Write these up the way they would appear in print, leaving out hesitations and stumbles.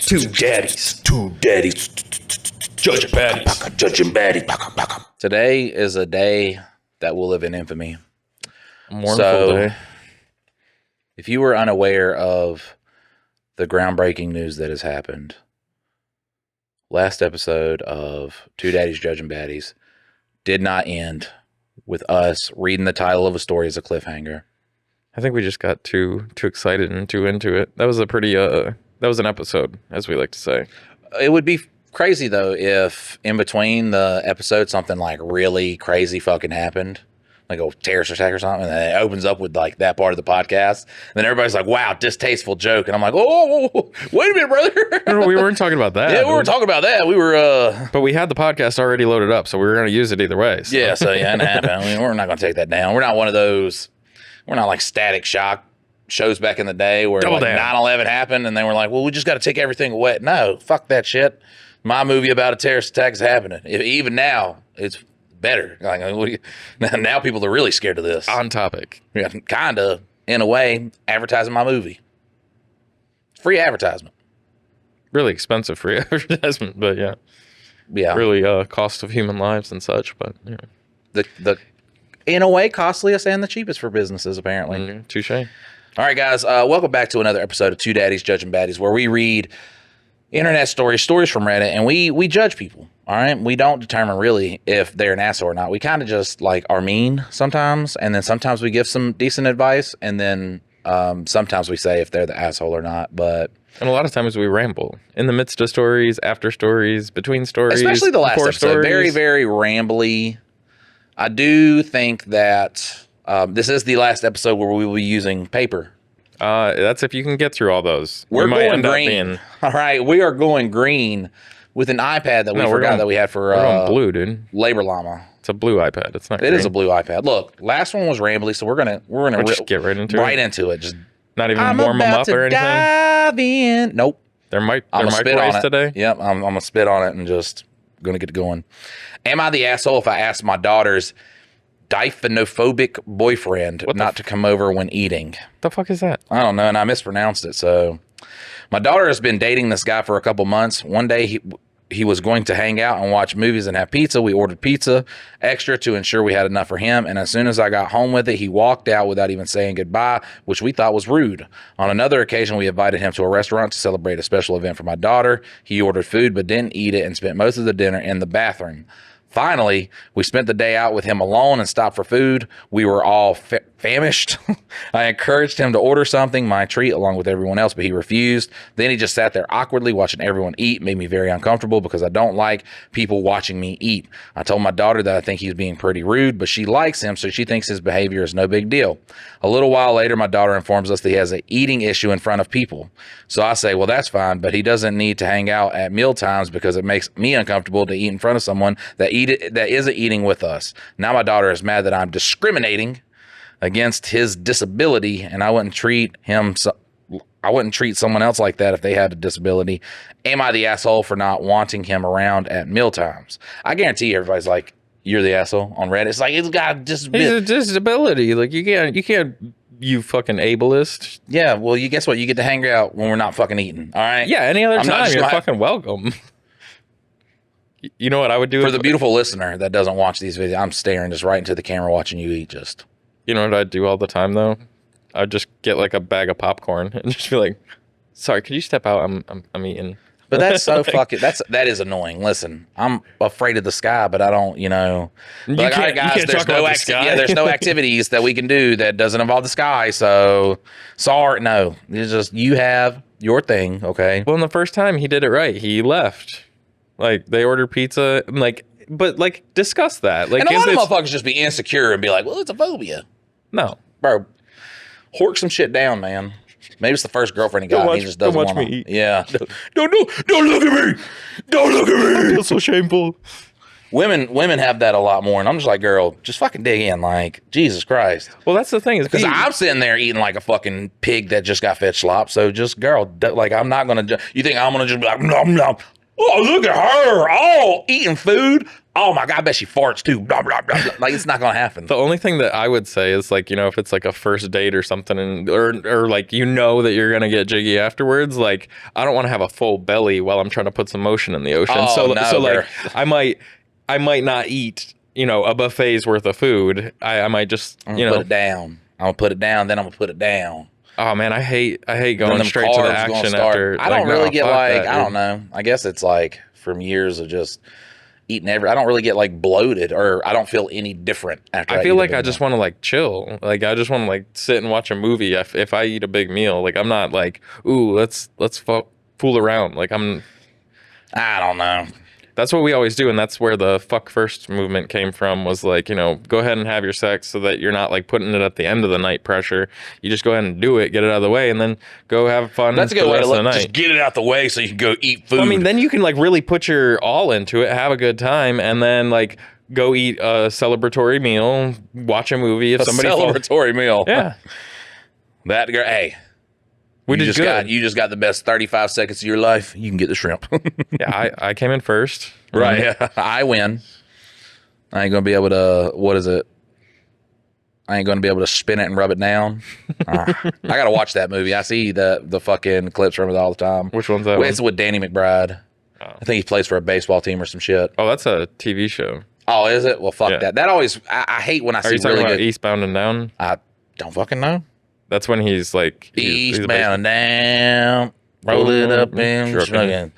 Two daddies. Judging baddies. Judging baddies. Today is a day that will live in infamy. A mournful day. If you were unaware of the groundbreaking news that has happened, last episode of Two Daddies Judging Baddies did not end with us reading the title of a story as a cliffhanger. I think we just got too excited and too into it. That was a pretty that was an episode, as we like to say. It would be crazy though if in between the episode something like really crazy fucking happened, like a terrorist attack or something, and then it opens up with like that part of the podcast, and then everybody's like, "Wow, distasteful joke," and I'm like, "Oh, wait a minute, brother." No, we weren't talking about that. Yeah, we were talking about that. We were, but we had the podcast already loaded up, so we were going to use it either way. So. Yeah, so yeah, it happened. I mean, we're not going to take that down. We're not one of those. We're not like Static Shock shows back in the day where like 9/11 happened, and they were like, "Well, we just got to take everything away." No, fuck that shit. My movie about a terrorist attack is happening. Even now, it's better. Like, now people are really scared of this. On topic. Yeah, kind of, in a way, advertising my movie. Free advertisement. Really expensive free advertisement, but yeah. Yeah. Really cost of human lives and such, but yeah. The in a way, costliest and the cheapest for businesses, apparently. Touche. All right, guys. Welcome back to another episode of Two Daddies Judging Baddies, where we read internet stories from Reddit, and we judge people. All right, we don't determine really if they're an asshole or not. We kind of just like are mean sometimes, and then sometimes we give some decent advice, and then sometimes we say if they're the asshole or not. But and a lot of times we ramble in the midst of stories, after stories, between stories, especially the last episode. Stories. Very, very rambly. I do think that this is the last episode where we will be using paper. That's if you can get through all those. We're going green. All right, we are going green with an iPad that we forgot that we had for we're going blue, dude. Labor Llama. It's a blue iPad. It's not. It is a blue iPad. Look, last one was rambly, so we're gonna just get right into it. Just not even warm them up or anything. Dive in. Nope. There might race today. Yep, I'm gonna spit on it and just gonna get it going. Am I the asshole if I ask my daughter's diphenophobic boyfriend not to come over when eating? The fuck is that? I don't know, and I mispronounced it. So my daughter has been dating this guy for a couple months. One day he was going to hang out and watch movies and have pizza. We ordered pizza extra to ensure we had enough for him, and as soon as I got home with it, he walked out without even saying goodbye, which we thought was rude. On another occasion, we invited him to a restaurant to celebrate a special event for my daughter. He ordered food but didn't eat it and spent most of the dinner in the bathroom. Finally, we spent the day out with him alone and stopped for food. We were all famished. I encouraged him to order something, my treat, along with everyone else, but he refused. Then he just sat there awkwardly watching everyone eat. Made me very uncomfortable because I don't like people watching me eat. I told my daughter that I think he's being pretty rude, but she likes him, so she thinks his behavior is no big deal. A little while later, my daughter informs us that he has an eating issue in front of people. So I say, well, that's fine, but he doesn't need to hang out at meal times because it makes me uncomfortable to eat in front of someone that isn't eating with us. Now my daughter is mad that I'm discriminating against his disability, and I wouldn't treat someone else like that if they had a disability. Am I the asshole for not wanting him around at meal times? I guarantee you everybody's like, you're the asshole on Reddit. It's like, he's got a disability. He's a disability. Like, you can't, you fucking ableist. Yeah, well, guess what? You get to hang out when we're not fucking eating, all right? Yeah, any other time, you're fucking welcome. You know what I would do? For the beautiful listener that doesn't watch these videos, I'm staring just right into the camera watching you eat just. You know what I'd do all the time, though? I'd just get like a bag of popcorn and just be like, sorry, could you step out? I'm eating. But that's so fucking, that is annoying. Listen, I'm afraid of the sky, but I don't, you know. Like, all right, guys, there's no activities that we can do that doesn't involve the sky. So, sorry, no. It's just, you have your thing, okay? Well, the first time he did it right. He left. Like, they ordered pizza, but discuss that. Like, and a lot of motherfuckers just be insecure and be like, well, it's a phobia. No. Bro, hork some shit down, man. Maybe it's the first girlfriend he got and he just doesn't want to. Eat. Yeah. Don't look at me. Don't look at me. I feel so shameful. Women have that a lot more, and I'm just like, girl, just fucking dig in, like, Jesus Christ. Well, that's the thing, is because I'm sitting there eating like a fucking pig that just got fed slop. So just, girl, like, I'm not gonna. You think I'm gonna just be like, nom nom? Oh, look at her. Oh, eating food. Oh my God, I bet she farts too. Blah, blah, blah, blah. Like, it's not going to happen. The only thing that I would say is like, you know, if it's like a first date or something or like, you know, that you're going to get jiggy afterwards, like I don't want to have a full belly while I'm trying to put some motion in the ocean. Oh, so no, like I might not eat, you know, a buffet's worth of food. I might just, I'm you going to know, put it down. I'm going to put it down. Then I'm going to put it down. oh man, I hate Then going them straight to the carbs gonna action start. after. I don't really get fuck like, that, I don't dude. know. I guess it's like from years of just eating I don't really get like bloated or I don't feel any different after I feel eat a like big I just meal. want to like chill. Like I just want to like sit and watch a movie. If I eat a big meal, like I'm not like, ooh, let's fool around. Like I don't know. that's what we always do, and that's where the fuck first movement came from. Was like, you know, go ahead and have your sex so that you're not like putting it at the end of the night pressure. You just go ahead and do it, get it out of the way, and then go have fun. That's a for good the way to rest of the look. night. Just get it out the way so you can go eat food. I mean, then you can like really put your all into it, have a good time, and then like go eat a celebratory meal, watch a movie. If a somebody celebratory meal. yeah, That girl. Hey, we did good. You just got the best 35 seconds of your life. You can get the shrimp. Yeah, I came in first. Right. Yeah. I win. I ain't gonna be able to. What is it? I ain't gonna be able to spin it and rub it down. I gotta watch that movie. I see the fucking clips from it all the time. Which one's that? It's with Danny McBride. Oh. I think he plays for a baseball team or some shit. Oh, that's a TV show. Oh, is it? Well, fuck Yeah. that. That always. I hate when I Are see you talking really about good. Eastbound and Down? I don't fucking know. That's when he's like he's a Eastbound and down. Roll it up and Sure. smoking.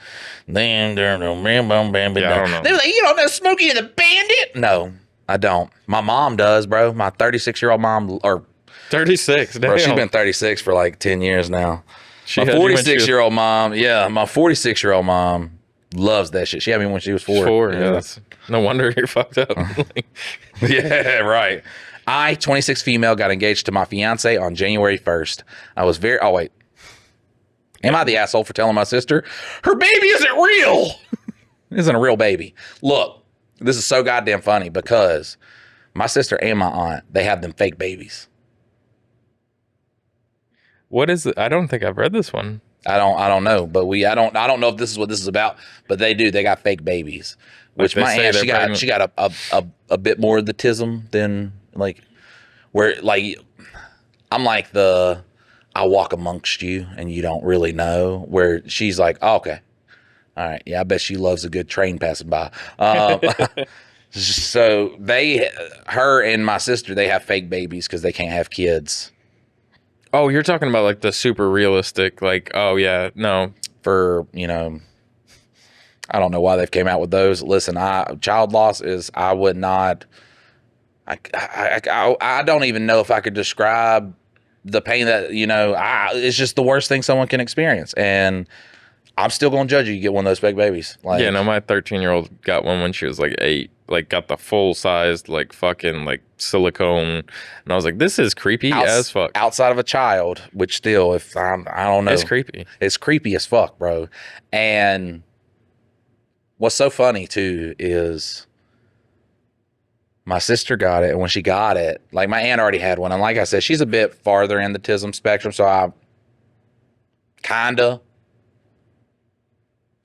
Then bam, bam, bam, bam. Yeah, I don't know. They were like, you don't know Smokey and the Bandit? No, I don't. My mom does, bro. My 36-year-old mom, or 36. bro, she's damn. been 36 for like 10 years now. She My had you when she was 46-year-old mom, yeah, my 46-year-old mom loves that shit. She had me when she was 4. 4. Yeah, that's, no wonder you're fucked up. Yeah, right. I, 26 female, got engaged to my fiance on January 1st. I was very, oh wait. Am I the asshole for telling my sister her baby isn't real? Isn't a real baby. Look, this is so goddamn funny because my sister and my aunt, they have them fake babies. What is it? I don't think I've read this one. I don't know, but I don't know if this is what this is about, but they do. They got fake babies. Which Like my they say aunt, they're she got a bit more of the tism than like where like I'm like I walk amongst you and you don't really know, where she's like, oh, okay. All right. Yeah, I bet she loves a good train passing by. So her and my sister, they have fake babies because they can't have kids Oh, you're talking about like the super realistic, like, oh yeah, no. for, I don't know why they've came out with those. Listen, child loss is, I would not, I don't even know if I could describe the pain that, it's just the worst thing someone can experience. And I'm still going to judge you get one of those fake babies. Like, Yeah, no, my 13-year-old got one when she was like 8, like got the full sized, like fucking like silicone. And I was like, this is creepy as fuck. Outside of a child, which still, I don't know. It's creepy. It's creepy as fuck, bro. And what's so funny too is my sister got it, and when she got it, like my aunt already had one, and like I said, she's a bit farther in the tism spectrum, so I kinda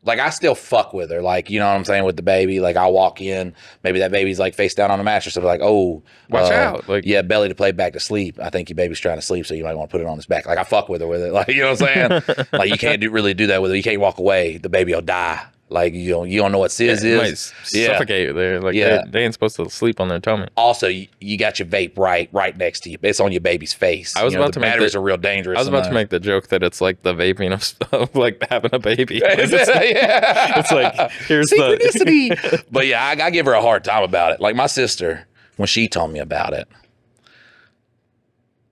like, I still fuck with her, like, you know what I'm saying, with the baby. Like, I'll walk in, maybe that baby's like face down on the mattress, so like, oh, Watch out. Like, yeah, belly to play back to sleep. I think your baby's trying to sleep, so you might want to put it on his back. Like, I fuck with her with it. Like, you know what I'm saying? Like, you can't really do that with her. You can't walk away. The baby will die. Like, you don't know what sis it might is. Yeah. suffocate there. Like, Yeah. they ain't supposed to sleep on their tummy. Also, you got your vape right next to you. It's on your baby's face. I was about to make batteries the- are real dangerous. I was about to make the joke that it's like the vaping of like having a baby. Like, it's, yeah. it's like, here's synchronicity. But yeah, I give her a hard time about it. Like my sister, when she told me about it,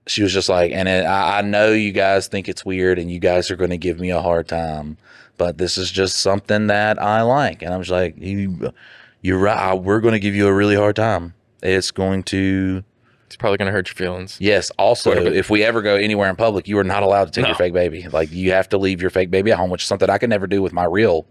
she was just like, I know you guys think it's weird and you guys are going to give me a hard time, but this is just something that I like. And I was like, you're right. We're going to give you a really hard time. It's going to. It's probably going to hurt your feelings. Yes. Also, Quite a bit. if we ever go anywhere in public, you are not allowed to take No. your fake baby. Like, you have to leave your fake baby at home, which is something I could never do with my real,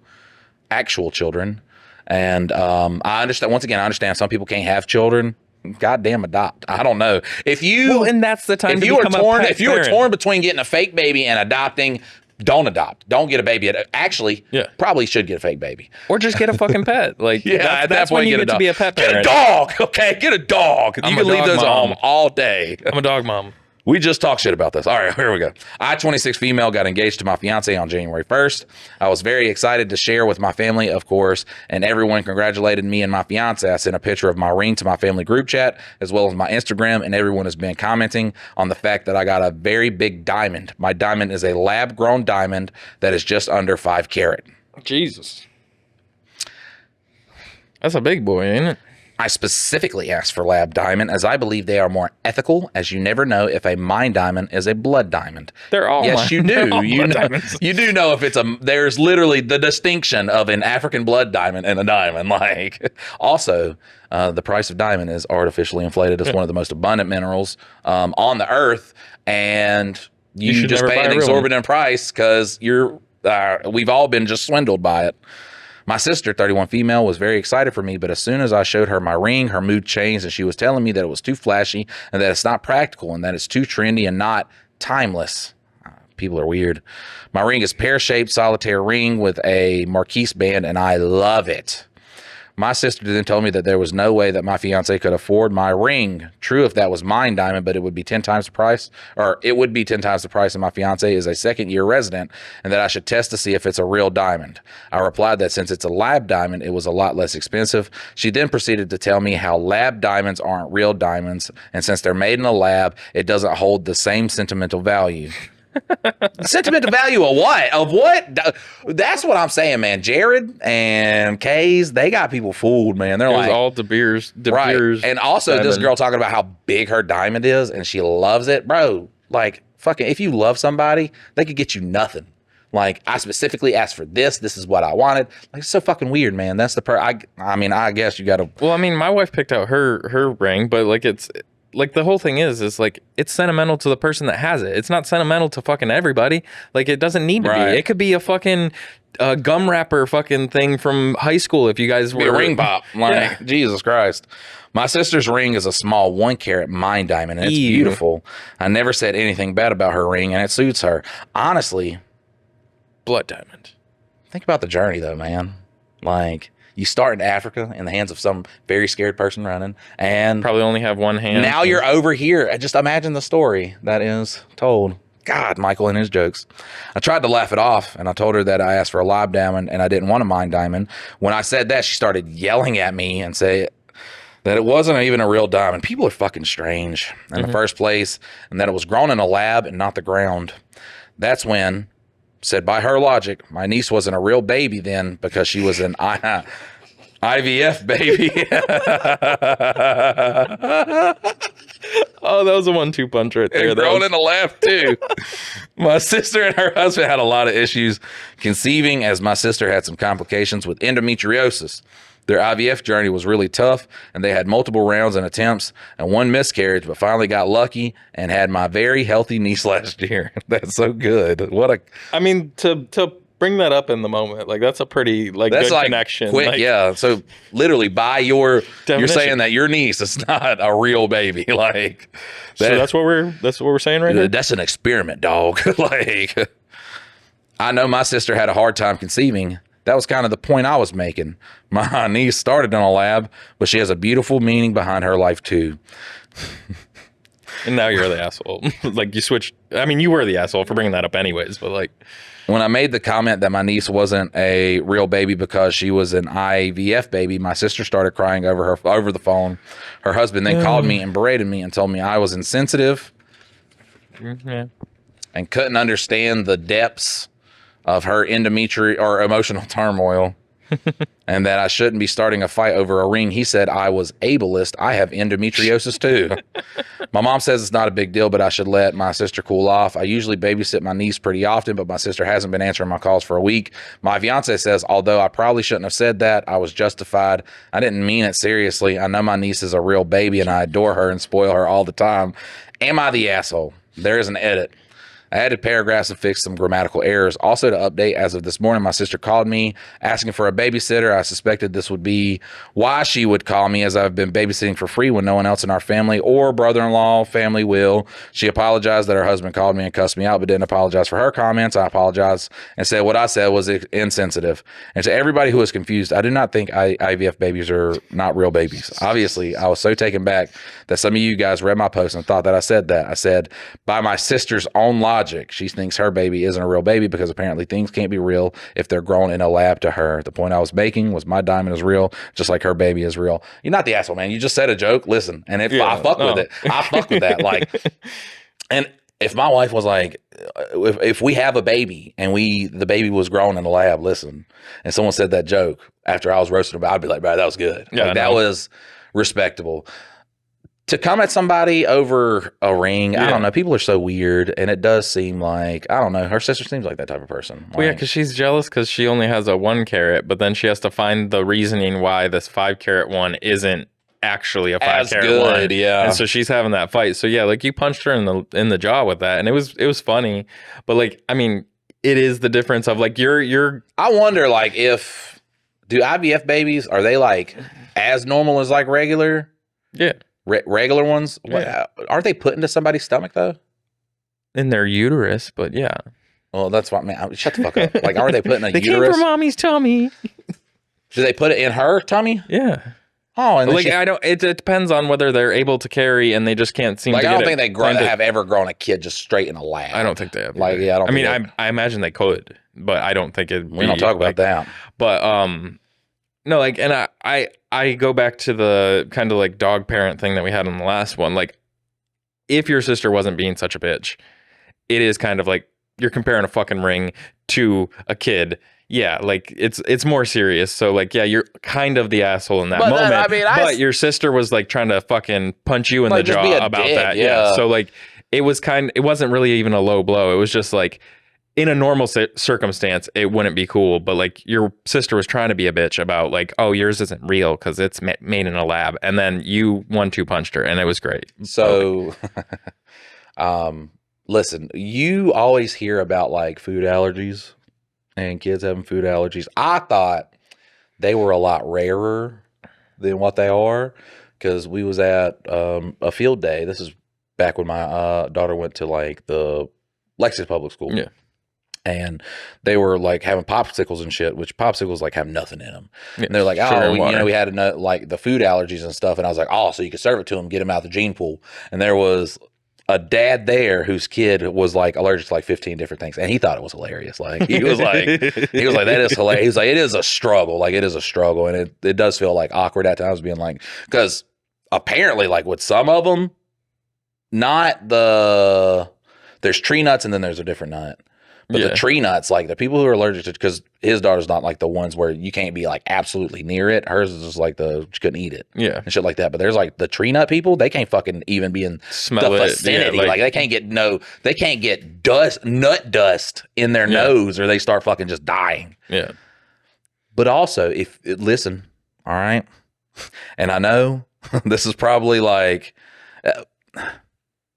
actual children. And I understand. Once again, I understand some people can't have children. Goddamn, adopt. I don't know if you. Well, and that's the time if to you were become torn. a pet If you were parent. torn between getting a fake baby and adopting, Don't adopt. Don't get a baby. Actually, Yeah. probably should get a fake baby. Or just get a fucking pet. Like, Yeah, at that that's point, when you get a get to dog. be a pet Get a parent. dog, okay? Get a dog. You I'm can a leave dog those at mom. home all day. I'm a dog mom. We just talked shit about this. All right, here we go. I, 26 female, got engaged to my fiance on January 1st. I was very excited to share with my family, of course, and everyone congratulated me and my fiance. I sent a picture of my ring to my family group chat as well as my Instagram, and everyone has been commenting on the fact that I got a very big diamond. My diamond is a lab-grown diamond that is just under 5 carat. Jesus. That's a big boy, ain't it? I specifically asked for lab diamond as I believe they are more ethical, as you never know if a mine diamond is a blood diamond. They're all yes, you they're do. all You blood know, diamonds. you do know if it's a. There's literally the distinction of an African blood diamond and a diamond. Like, also, the price of diamond is artificially inflated. It's one of the most abundant minerals on the earth, and you should just never pay buy an a real one. exorbitant price because you're. We've all been just swindled by it. My sister, 31 female, was very excited for me, but as soon as I showed her my ring, her mood changed and she was telling me that it was too flashy and that it's not practical and that it's too trendy and not timeless. People are weird. My ring is pear-shaped solitaire ring with a marquise band and I love it. My sister then told me that there was no way that my fiance could afford my ring. True, if that was mine diamond, but it would be 10 times the price, or it would be 10 times the price, and my fiance is a second-year resident, and that I should test to see if it's a real diamond. I replied that since it's a lab diamond, it was a lot less expensive. She then proceeded to tell me how lab diamonds aren't real diamonds, and since they're made in a lab, it doesn't hold the same sentimental value. Sentimental value of what? Of what? That's what I'm saying, man. Jared and Kays, they got people fooled, man. They're It like was all De Beers. right. And also this girl talking about how big her diamond is and she loves it. Bro, like fucking if you love somebody, they could get you nothing. Like, I specifically asked for this. This is what I wanted. Like, it's so fucking weird, man. That's the I mean, I guess you got to. Well, I mean, my wife picked out her ring, but like it's like the whole thing is like it's sentimental to the person that has it. It's not sentimental to fucking everybody. Like, it doesn't need to Right. be. It could be a fucking gum wrapper fucking thing from high school if you guys were Be a ring pop. Like, Yeah. Jesus Christ. My sister's ring is a small 1 carat mine diamond, and it's Ew. beautiful. I never said anything bad about her ring, and it suits her. Honestly, blood diamond. think about the journey, though, man. Like, you start in Africa in the hands of some very scared person running, and Probably only have one hand. now you're over here. Just imagine the story that is told. God, Michael and his jokes. I tried to laugh it off, and I told her that I asked for a live diamond and I didn't want a mine diamond. When I said that, she started yelling at me and say that it wasn't even a real diamond. People are fucking strange in the first place, and that it was grown in a lab and not the ground. That's when, said by her logic, my niece wasn't a real baby then because she was an IVF baby. Oh, that was a 1-2 punch right there. And That grown was- in a lab too. My sister and her husband had a lot of issues conceiving, as my sister had some complications with endometriosis. Their IVF journey was really tough, and they had multiple rounds and attempts and one miscarriage, but finally got lucky and had my very healthy niece last year. That's so good. What a I mean, to bring that up in the moment, like that's a pretty like that's good like connection. quick, Like, yeah. So literally, by you're Definition. saying that your niece is not a real baby, like So that's what we're saying right here. That's an experiment, dog. Like, I know my sister had a hard time conceiving. That was kind of the point I was making. My niece started in a lab, but she has a beautiful meaning behind her life too. And now you're the asshole. Like you switched. I mean, you were the asshole for bringing that up, anyways. But like, When I made the comment that my niece wasn't a real baby because she was an IVF baby, my sister started crying over the phone. Her husband then called me and berated me and told me I was insensitive yeah. and couldn't understand the depths of her endometrial or emotional turmoil, and that I shouldn't be starting a fight over a ring. He said I was ableist. I have endometriosis too. My mom says it's not a big deal, but I should let my sister cool off. I usually babysit my niece pretty often, but my sister hasn't been answering my calls for a week. My fiance says, although I probably shouldn't have said that, I was justified. I didn't mean it seriously. I know my niece is a real baby and I adore her and spoil her all the time. Am I the asshole? There is an edit. I added paragraphs and fixed some grammatical errors. Also to update, as of this morning, my sister called me asking for a babysitter. I suspected this would be why she would call me, as I've been babysitting for free when no one else in our family or brother-in-law family will. She apologized that her husband called me and cussed me out, but didn't apologize for her comments. I apologized and said what I said was insensitive. And to everybody who is confused, I do not think IVF babies are not real babies. Obviously, I was so taken back that some of you guys read my post and thought that I said that. I said, by my sister's own logic, she thinks her baby isn't a real baby because apparently things can't be real if they're grown in a lab to her. The point I was making was my diamond is real, just like her baby is real. You're not the asshole, man. You just said a joke. Listen, and if I fuck with it, I fuck with that. Like, and if my wife was like, if we have a baby and the baby was grown in the lab, listen, and someone said that joke after I was roasting about, I'd be like, bro, that was good. Yeah, like, that was respectable. To come at somebody over a ring, I don't know. People are so weird, and it does seem like, I don't know, her sister seems like that type of person. Like, well, yeah, because she's jealous because she only has a 1 carat, but then she has to find the reasoning why this 5 carat one isn't actually a 5 carat one. Yeah. And so she's having that fight. So yeah, like you punched her in the jaw with that, and it was funny. But like, I mean, it is the difference of like you're I wonder, like, if do IVF babies, are they like as normal as like regular? Yeah. Regular ones? Yeah. Aren't they put into somebody's stomach though? In their uterus, but yeah. Well, that's what, man. Shut the fuck up. Like, are they put in a they uterus? Came from mommy's tummy. Do they put it in her tummy? Yeah. Oh, and like I don't. It depends on whether they're able to carry, and they just can't seem. Like, to I don't get think they have ever grown a kid just straight in a lab. I don't think they have. Like, yeah, I don't. I mean, I imagine they could, but I don't think it. We don't talk about that. But no, like, and I go back to the kind of like dog parent thing that we had on the last one. Like, if your sister wasn't being such a bitch, it is kind of like you're comparing a fucking ring to a kid. Yeah, like it's more serious. So like, yeah, you're kind of the asshole in that moment. Then, I mean, but your sister was like trying to fucking punch you in the jaw about dick, that. Yeah. So like, it wasn't really even a low blow. It was just like, in a normal circumstance, it wouldn't be cool. But like, your sister was trying to be a bitch about like, oh, yours isn't real because it's made in a lab, and then you 1-2 punched her, and it was great. So, listen, you always hear about like food allergies and kids having food allergies. I thought they were a lot rarer than what they are, because we was at a field day. This is back when my daughter went to like the Lexington Public School. Yeah. And they were like having popsicles and shit, which popsicles like have nothing in them. Yeah, and they're like, oh, you know, we had like the food allergies and stuff. And I was like, oh, so you could serve it to them, get them out of the gene pool. And there was a dad there whose kid was like allergic to like 15 different things, and he thought it was hilarious. Like, he was like, that is hilarious. He was like, it is a struggle. Like, it is a struggle, and it does feel like awkward at times, being like, because apparently, like with some of them, there's tree nuts, and then there's a different nut. But the tree nuts, like the people who are allergic to, because his daughter's not like the ones where you can't be like absolutely near it. Hers is just like she couldn't eat it. Yeah. And shit like that. But there's like the tree nut people, they can't fucking even be in the vicinity. Yeah, like they can't get nut dust in their nose, or they start fucking just dying. Yeah. But also, listen, all right. And I know this is probably like,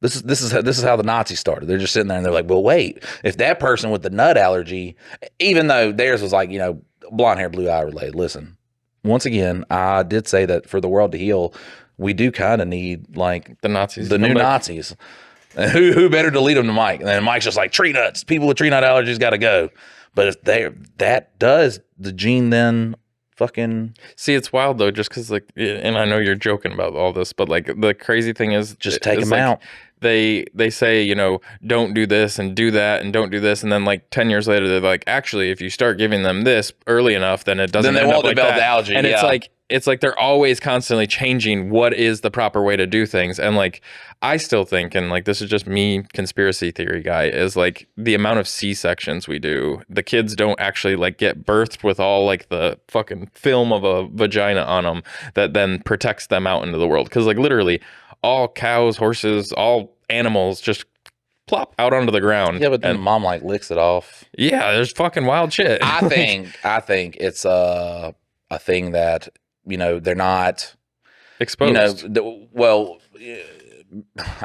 This is how the Nazis started. They're just sitting there and they're like, well, wait, if that person with the nut allergy, even though theirs was like, you know, blonde hair, blue eye related. Listen, once again, I did say that for the world to heal, we do kind of need like the Nazis, the new Nazis. And who better to lead them to Mike? And then Mike's just like, tree nuts. People with tree nut allergies got to go. But if that does the gene then fucking see, it's wild though, just because like, and I know you're joking about all this, but like the crazy thing is, just take them out. They say, you know, don't do this and do that and don't do this, and then like 10 years later they're like, actually, if you start giving them this early enough, then it doesn't. Then they won't develop the allergy. And it's like they're always constantly changing what is the proper way to do things. And like, I still think, and like this is just me, conspiracy theory guy, is like the amount of C-sections we do, the kids don't actually like get birthed with all like the fucking film of a vagina on them that then protects them out into the world. Because like literally all cows, horses, all animals just plop out onto the ground. Yeah, but then mom like licks it off. Yeah, there's fucking wild shit. I think it's a thing that, you know, they're not exposed. You know, well,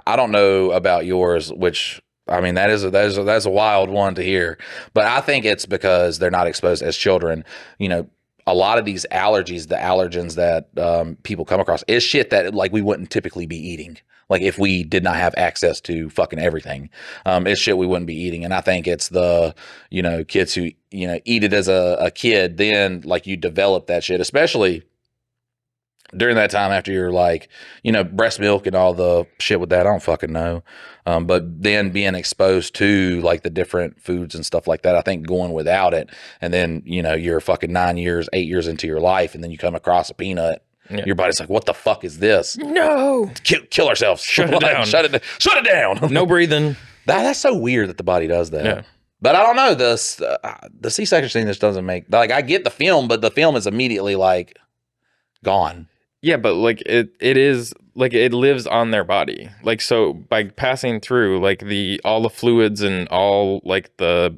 I don't know about yours, which I mean, that's a wild one to hear. But I think it's because they're not exposed as children. You know, a lot of these allergies, the allergens that people come across, is shit that like we wouldn't typically be eating. Like if we did not have access to fucking everything, it's shit we wouldn't be eating. And I think it's the, you know, kids who, you know, eat it as a kid, then like you develop that shit, especially during that time after you're like, you know, breast milk and all the shit with that. I don't fucking know. But then being exposed to like the different foods and stuff like that, I think going without it, and then, you know, you're fucking 9 years, 8 years into your life, and then you come across a peanut. Yeah. Your body's like, what the fuck is this? No. Kill ourselves. Shut it down. Shut it down. No breathing. That's so weird that the body does that. Yeah. But I don't know. The C-section thing just doesn't make, like, I get the film, but the film is immediately like gone. Yeah, but like it is like it lives on their body. Like, so by passing through like all the fluids and all like the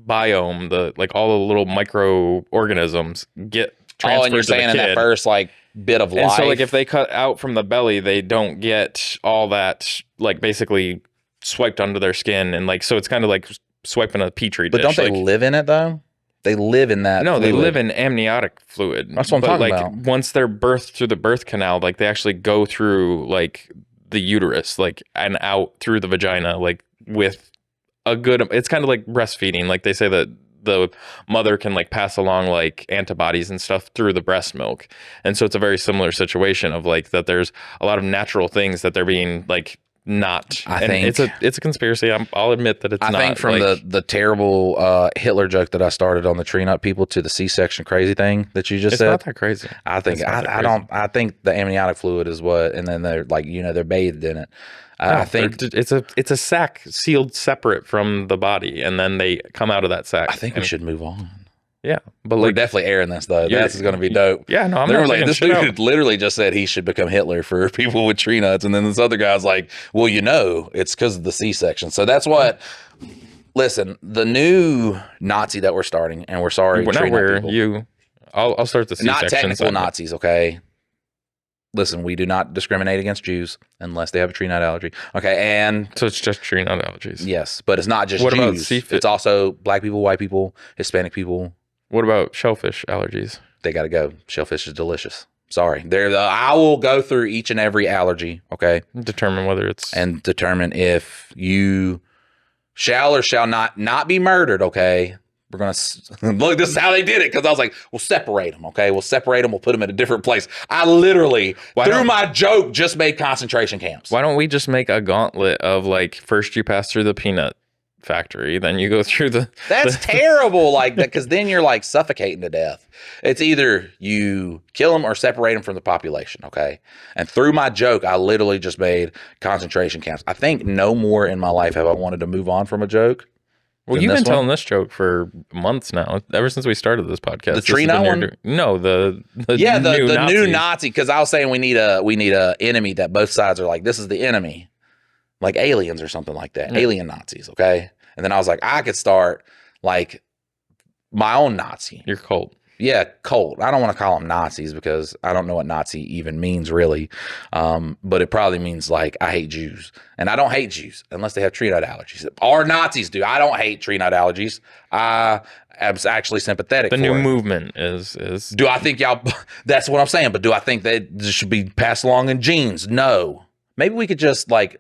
biome, the like all the little microorganisms get transferred. Oh, and you're saying in that first like bit of life. And so like if they cut out from the belly, they don't get all that like basically swiped onto their skin, and like so it's kind of like swiping a petri dish. But don't they live in it though? They live in that. No, fluid. They live in amniotic fluid. That's what I'm talking about. Once they're birthed through the birth canal, like they actually go through like the uterus, like and out through the vagina, like with a good. It's kind of like breastfeeding. Like they say that the mother can like pass along like antibodies and stuff through the breast milk, and so it's a very similar situation of like that. There's a lot of natural things that they're being like. I think it's a conspiracy. I'll admit that it's not. I think from like, the terrible Hitler joke that I started on the tree nut people to the C-section crazy thing that you just said. It's not that crazy. I think I think the amniotic fluid is what, and then they're like, you know, they're bathed in it. I think it's a sac sealed separate from the body, and then they come out of that sac. I think we should move on. Yeah, but we're definitely airing this though. This is going to be dope. Yeah, no, I'm not like this dude literally just said he should become Hitler for people with tree nuts, and then this other guy's like, "Well, you know, it's because of the C-section." So that's what. Listen, the new Nazi that we're starting, and we're sorry, we're not where you. I'll start the C-section. Not technical Nazis, okay? Listen, we do not discriminate against Jews unless they have a tree nut allergy. Okay, and so it's just tree nut allergies. Yes, but it's not just Jews. It's also black people, white people, Hispanic people. What about shellfish allergies? They got to go. Shellfish is delicious. Sorry. I will go through each and every allergy, okay? Determine whether it's... And determine if you shall or shall not be murdered, okay? We're going to... Look, this is how they did it, because I was like, we'll separate them, okay? We'll separate them. We'll put them in a different place. I literally, through my joke, just made concentration camps. Why don't we just make a gauntlet of, like, first you pass through the peanut factory, then you go through that's terrible, like that, because then you're like suffocating to death. It's either you kill them or separate them from the population, okay? And through my joke, I literally just made concentration camps. I think no more in my life have I wanted to move on from a joke. Well, you've been telling this joke for months now, ever since we started this podcast. The tree nut one? No, the new Nazi, because I was saying we need a enemy that both sides are like, this is the enemy. Like aliens or something like that. Yeah. Alien Nazis, okay? And then I was like, I could start like my own Nazi. You're cold. Yeah, cold. I don't want to call them Nazis because I don't know what Nazi even means really. But it probably means like I hate Jews. And I don't hate Jews unless they have tree nut allergies. Or Nazis do. I don't hate tree nut allergies. I am actually sympathetic for it. The new movement is... Do I think y'all... That's what I'm saying. But do I think that this should be passed along in genes? No. Maybe we could just like...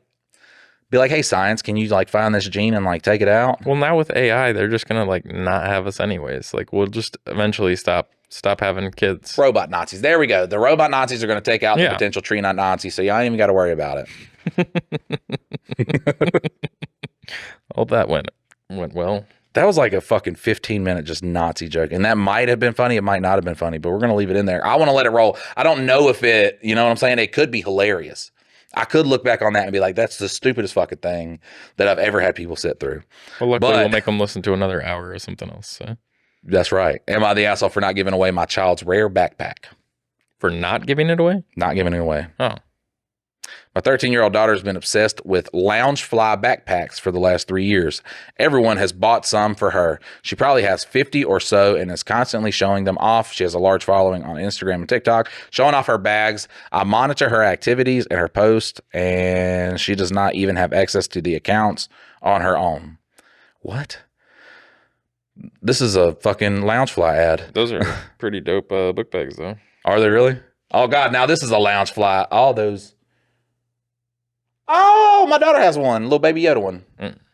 be like, hey, science, can you like find this gene and like take it out? Well, now with AI, they're just gonna like not have us anyways. Like we'll just eventually stop having kids. Robot Nazis. There we go. The robot Nazis are gonna take out the potential tree nut Nazis, so y'all ain't even got to worry about it. All that went well. That was like a fucking 15-minute just Nazi joke. And that might have been funny. It might not have been funny, but we're going to leave it in there. I want to let it roll. I don't know if it, you know what I'm saying? It could be hilarious. I could look back on that and be like, that's the stupidest fucking thing that I've ever had people sit through. Well, luckily we'll make them listen to another hour or something else. So. That's right. Am I the asshole for not giving away my child's rare backpack? For not giving it away? Not giving it away. Oh. My 13-year-old daughter has been obsessed with Loungefly backpacks for the last 3 years. Everyone has bought some for her. She probably has 50 or so and is constantly showing them off. She has a large following on Instagram and TikTok, showing off her bags. I monitor her activities and her posts, and she does not even have access to the accounts on her own. What? This is a fucking Loungefly ad. Those are pretty dope book bags, though. Are they really? Oh, God. Now this is a Loungefly. All those. Oh, my daughter has one. Little Baby Yoda one.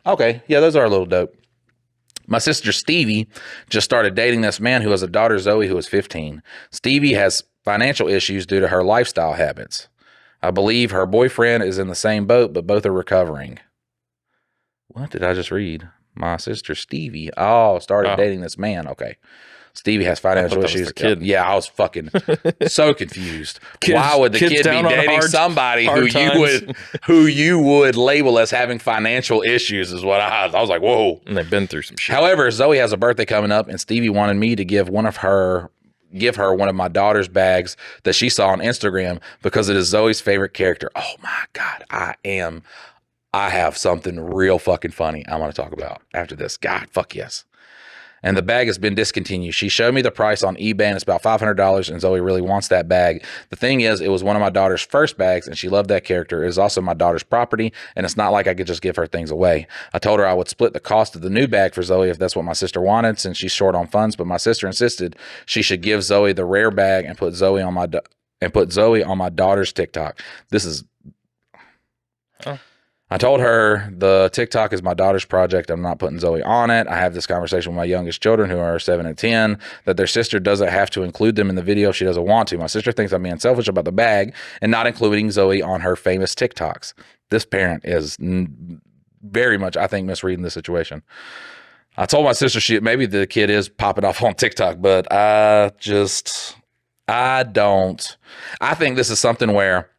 Okay. Yeah, those are a little dope. My sister Stevie just started dating this man who has a daughter, Zoe, who is 15. Stevie has financial issues due to her lifestyle habits. I believe her boyfriend is in the same boat, but both are recovering. What did I just read? My sister Stevie. Started dating this man. Okay. Stevie has financial issues. Kid. Yeah, I was fucking so confused. Why would the kid be dating somebody who you would label as having financial issues? Is what I was like, whoa. And they've been through some shit. However, Zoe has a birthday coming up, and Stevie wanted me to give her one of my daughter's bags that she saw on Instagram because it is Zoe's favorite character. Oh my God, I have something real fucking funny I want to talk about after this. God, fuck yes. And the bag has been discontinued. She showed me the price on eBay, and it's about $500, and Zoe really wants that bag. The thing is, it was one of my daughter's first bags, and she loved that character. It is also my daughter's property, and it's not like I could just give her things away. I told her I would split the cost of the new bag for Zoe if that's what my sister wanted, since she's short on funds, but my sister insisted she should give Zoe the rare bag and put Zoe on my daughter's TikTok. This is... Oh. I told her the TikTok is my daughter's project. I'm not putting Zoe on it. I have this conversation with my youngest children who are 7 and 10 that their sister doesn't have to include them in the video if she doesn't want to. My sister thinks I'm being selfish about the bag and not including Zoe on her famous TikToks. This parent is very much, I think, misreading the situation. I told my sister maybe the kid is popping off on TikTok, but I think this is something where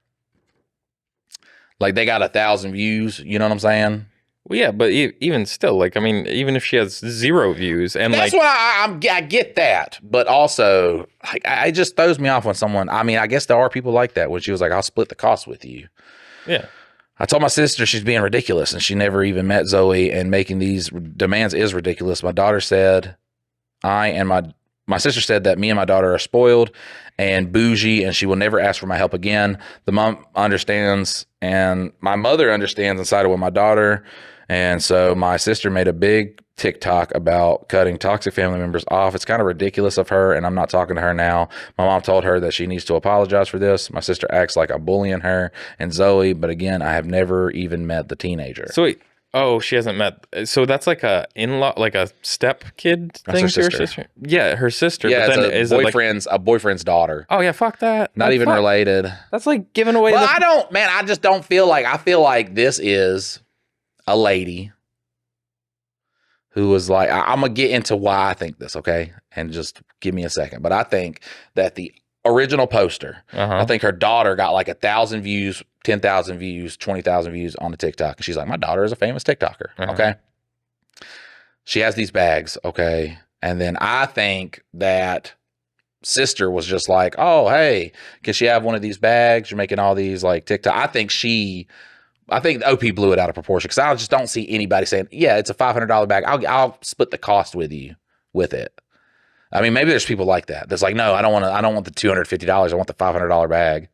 like they got 1,000 views, you know what I'm saying? Well, yeah, but even still, like, I mean, even if she has 0 views, and that's like, what I get that, but also, like, it just throws me off when someone. I mean, I guess there are people like that. When she was like, "I'll split the cost with you." Yeah. I told my sister she's being ridiculous, and she never even met Zoe, and making these demands is ridiculous. My daughter said, my sister said that me and my daughter are spoiled and bougie, and she will never ask for my help again. The mom understands, and my mother understands and sided with my daughter. And so my sister made a big TikTok about cutting toxic family members off. It's kind of ridiculous of her, and I'm not talking to her now. My mom told her that she needs to apologize for this. My sister acts like I'm bullying her and Zoe, but again, I have never even met the teenager. So wait. Oh, she hasn't met. So that's like a in-law, like a step kid thing to her sister. Yeah, her sister. Yeah, but then it's a boyfriend's daughter. Oh yeah, fuck that. Not even related. That's like giving away. Well, I just don't feel like. I feel like this is a lady who was like, I'm gonna get into why I think this, okay? And just give me a second. But I think that the original poster, I think her daughter got like 1,000 views, 10,000 views, 20,000 views on the TikTok. And she's like, my daughter is a famous TikToker. Okay. She has these bags. Okay. And then I think that sister was just like, oh, hey, can she have one of these bags? You're making all these like TikTok. I think OP blew it out of proportion because I just don't see anybody saying, yeah, it's a $500 bag. I'll split the cost with you with it. I mean, maybe there's people like that. That's like, no, I don't want the $250. I want the $500 bag.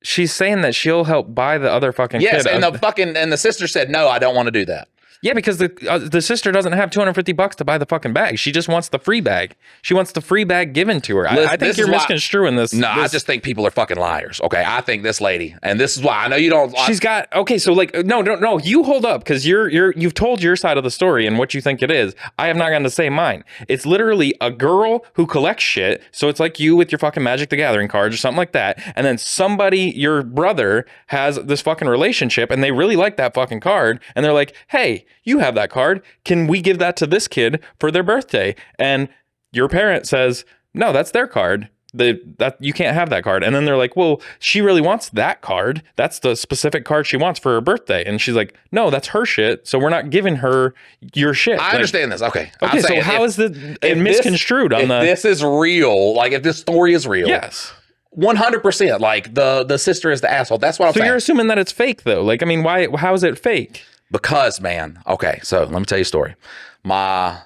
She's saying that she'll help buy the other fucking kid. Yes, and the sister said, no, I don't want to do that. Yeah, because the sister doesn't have $250 to buy the fucking bag. She just wants the free bag. She wants the free bag given to her. I think you're misconstruing this. No, I just think people are fucking liars. Okay, I think this lady, and this is why I know you don't. She's got okay. So like, no. You hold up because you've told your side of the story and what you think it is. I have not gotten to say mine. It's literally a girl who collects shit. So it's like you with your fucking Magic the Gathering cards or something like that. And then somebody, your brother, has this fucking relationship, and they really like that fucking card, and they're like, hey, you have that card. Can we give that to this kid for their birthday? And your parent says, no, that's their card. That you can't have that card. And then they're like, well, she really wants that card. That's the specific card she wants for her birthday. And she's like, no, that's her shit. So we're not giving her your shit. I understand this. Okay. Okay. So how is it misconstrued on the? If this is real, like if this story is real. Yes. 100%. Like the sister is the asshole. That's what I'm So saying. you're assuming that it's fake though. Like, I mean, why? How is it fake? Because, man, okay, so let me tell you a story. My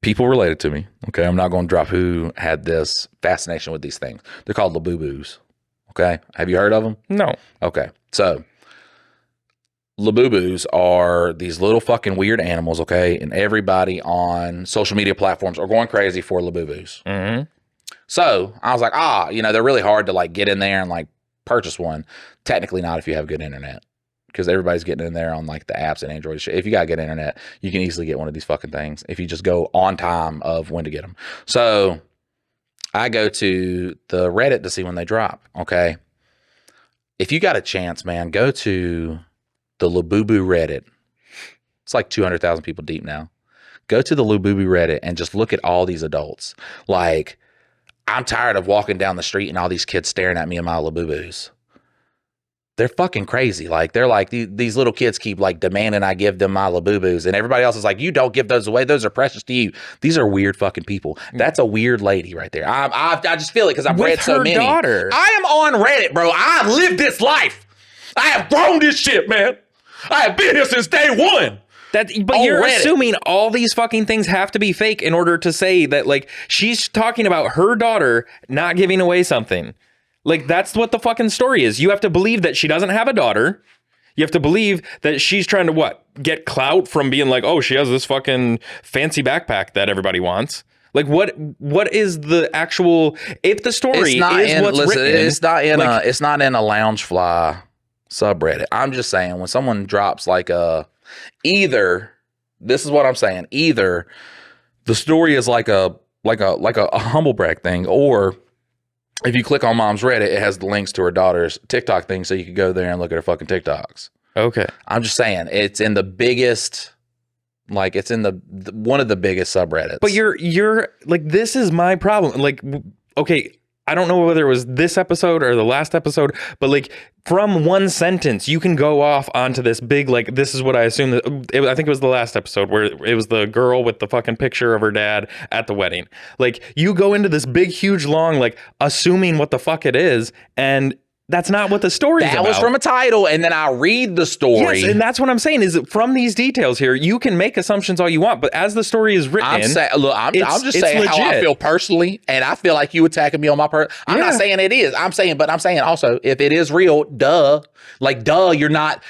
people related to me, okay, I'm not going to drop who had this fascination with these things. They're called Labubus, okay? Have you heard of them? No. Okay, so Labubus are these little fucking weird animals, okay? And everybody on social media platforms are going crazy for Labubus. Mm-hmm. So I was like, they're really hard to like get in there and like purchase one. Technically not if you have good internet, because everybody's getting in there on like the apps and Android shit. If you got good internet, you can easily get one of these fucking things if you just go on time of when to get them. So I go to the Reddit to see when they drop, okay? If you got a chance, man, go to the Labubu Reddit. It's like 200,000 people deep now. Go to the Labubu Reddit and just look at all these adults. Like, I'm tired of walking down the street and all these kids staring at me in my Labubus. They're fucking crazy. Like, they're like, these little kids keep like demanding I give them my Labubus, and everybody else is like, you don't give those away. Those are precious to you. These are weird fucking people. That's a weird lady right there. I just feel it because I've read so many. Daughter. I am on Reddit, bro. I've lived this life. I have grown this shit, man. I have been here since day one. But you're assuming all these fucking things have to be fake in order to say that, like, she's talking about her daughter not giving away something. Like, that's what the fucking story is. You have to believe that she doesn't have a daughter. You have to believe that she's trying to, what, get clout from being like, oh, she has this fucking fancy backpack that everybody wants. Like, what is the actual, if the story is what's written. It's not in a Loungefly subreddit. I'm just saying, when someone drops like either this is what I'm saying, either the story is like a humble brag thing, or if you click on mom's Reddit, it has the links to her daughter's TikTok thing, so you can go there and look at her fucking TikToks. Okay. I'm just saying, it's in the biggest, like, it's in the one of the biggest subreddits. But you're like, this is my problem. Like, okay, I don't know whether it was this episode or the last episode, but like, from one sentence, you can go off onto this big, like, this is what I assume that I think it was the last episode where it was the girl with the fucking picture of her dad at the wedding. Like, you go into this big, huge, long, like, assuming what the fuck it is, and that's not what the story is about. That was from a title, and then I read the story. Yes, and that's what I'm saying, is that from these details here, you can make assumptions all you want, but as the story is written, I'm just saying legit. how I feel personally, and I feel like you attacking me on my I'm not saying it is. I'm saying also, if it is real, you're not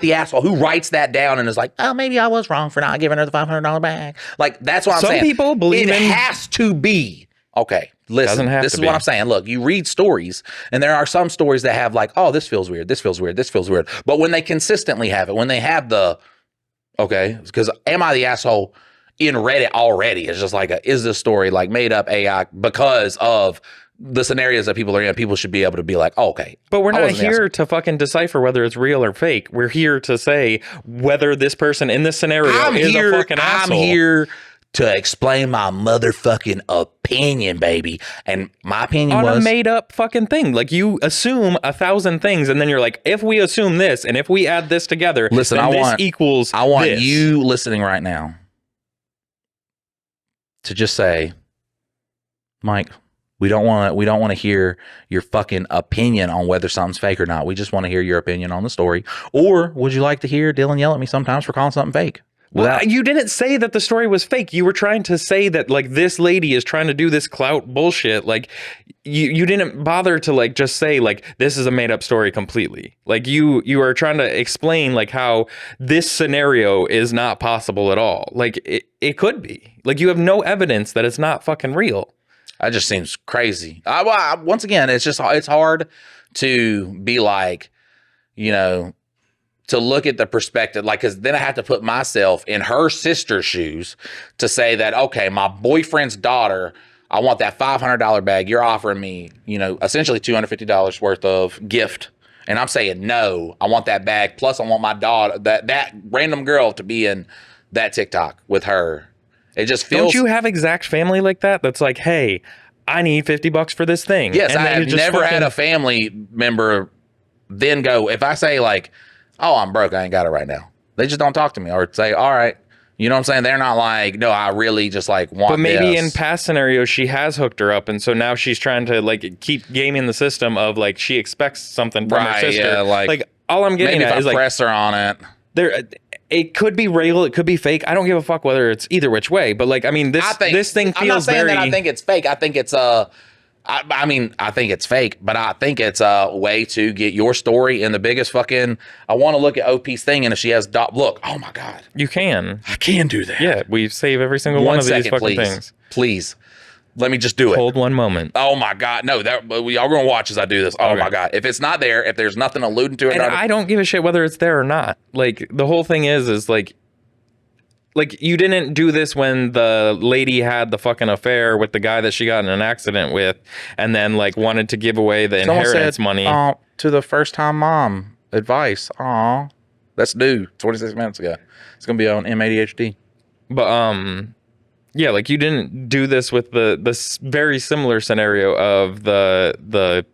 the asshole who writes that down and is like, oh, maybe I was wrong for not giving her the $500 back. Like, that's what I'm saying. Some people believe it has to be. Okay, listen, this is what I'm saying. Look, you read stories, and there are some stories that have like, oh, this feels weird, this feels weird, this feels weird. But when they consistently have it, when they have because am I the asshole in Reddit already? It's just like, is this story like made up AI because of the scenarios that people are in? People should be able to be like, oh, okay. But we're not here to fucking decipher whether it's real or fake. We're here to say whether this person in this scenario is a fucking asshole. I'm here to explain my motherfucking opinion, baby. And my opinion was on a made up fucking thing. Like, you assume 1,000 things, and then you're like, if we assume this, and if we add this together, listen, then I want you listening right now to just say, Mike, we don't want to hear your fucking opinion on whether something's fake or not. We just want to hear your opinion on the story. Or would you like to hear Dylan yell at me sometimes for calling something fake? Well, you didn't say that the story was fake. You were trying to say that, like, this lady is trying to do this clout bullshit. Like, you didn't bother to, like, just say, like, this is a made up story completely. Like, you are trying to explain, like, how this scenario is not possible at all. Like, it could be. Like, you have no evidence that it's not fucking real. That just seems crazy. Once again, it's hard to be like, to look at the perspective, like, because then I have to put myself in her sister's shoes to say that, okay, my boyfriend's daughter, I want that $500 bag. You're offering me, essentially $250 worth of gift. And I'm saying, no, I want that bag. Plus I want my daughter, that random girl, to be in that TikTok with her. It just feels. Don't you have exact family like that? That's like, hey, I need $50 for this thing. Yes, I have never had a family member then go, if I say like, oh, I'm broke, I ain't got it right now, they just don't talk to me, or say, all right, You know what I'm saying? They're not like, no, I really just like want. But maybe this. in past scenarios she has hooked her up, and so now she's trying to like keep gaming the system of like she expects something from her sister. Yeah, like all I'm getting maybe at if is I like press her on it. there. It could be real, it could be fake. I don't give a fuck whether it's either which way. But like, I mean, this thing feels I'm not saying very. that I think it's fake. I think it's I mean, I think it's fake, but I think it's a way to get your story in the biggest fucking. I want to look at OP's thing, and if she has look, oh my god, You can. I can do that. Yeah, we save every single one of these fucking please. things. Please, let me just do it. Hold one moment. Oh my god, no! That we all gonna watch as I do this. Oh my god, if it's not there, if there's nothing alluding to it, And I don't give a shit whether it's there or not. Like the whole thing is like you didn't do this when the lady had the fucking affair with the guy that she got in an accident with, and then like wanted to give away the inheritance money. Oh, to the first time mom advice. Oh, that's new. 26 minutes ago. It's gonna be on MADHD. But yeah, like you didn't do this with the very similar scenario of the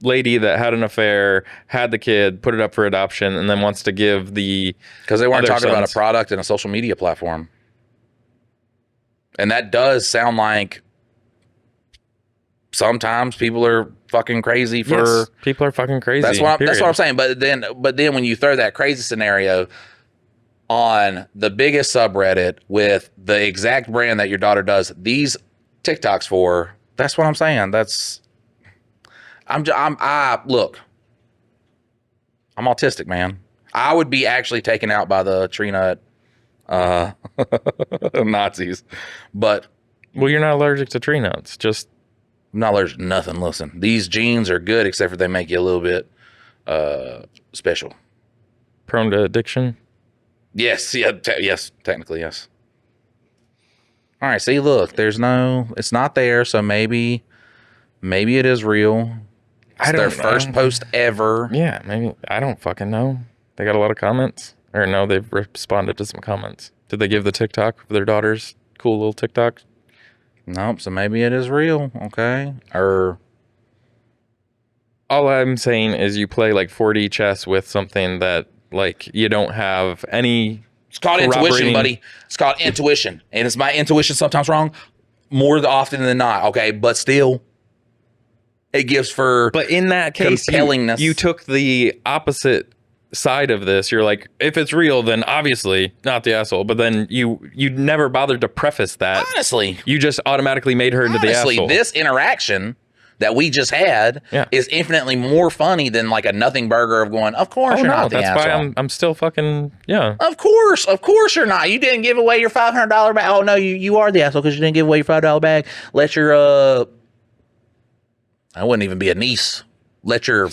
lady that had an affair, had the kid, put it up for adoption, and then wants to give the because they weren't other talking about a sons. product and a social media platform, and that does sound like sometimes people are fucking crazy for. Yes, people are fucking crazy. That's what I'm saying. But then when you throw that crazy scenario on the biggest subreddit with the exact brand that your daughter does these TikToks for, that's what I'm saying. Look, I'm autistic, man. I would be actually taken out by the tree nut Nazis, but Well, you're not allergic to tree nuts. Just I'm not allergic to nothing. Listen, these genes are good, except for they make you a little bit special. prone to addiction. Yes, yeah, yes, technically, yes. All right, see, look, it's not there, so maybe it is real. It's their first post ever. Yeah, maybe. I don't fucking know. They got a lot of comments. Or no, they've responded to some comments. Did they give the TikTok of their daughter's cool little TikTok? Nope, so maybe it is real, okay? Or all I'm saying is you play like 4D chess with something that like you don't have any. It's called intuition, buddy. It's called intuition. And is my intuition sometimes wrong? More often than not, okay? But still, it gives for But in that case, compellingness. you took the opposite side of this. You're like, if it's real, then obviously not the asshole. But then you never bothered to preface that. Honestly. You just automatically made her into the asshole. This interaction that we just had is infinitely more funny than like a nothing burger of going, of course you're not the asshole. That's why I'm still fucking, yeah. Of course you're not. You didn't give away your $500 bag. Oh no, you are the asshole because you didn't give away your $5 bag. Let your I wouldn't even be a niece. Let your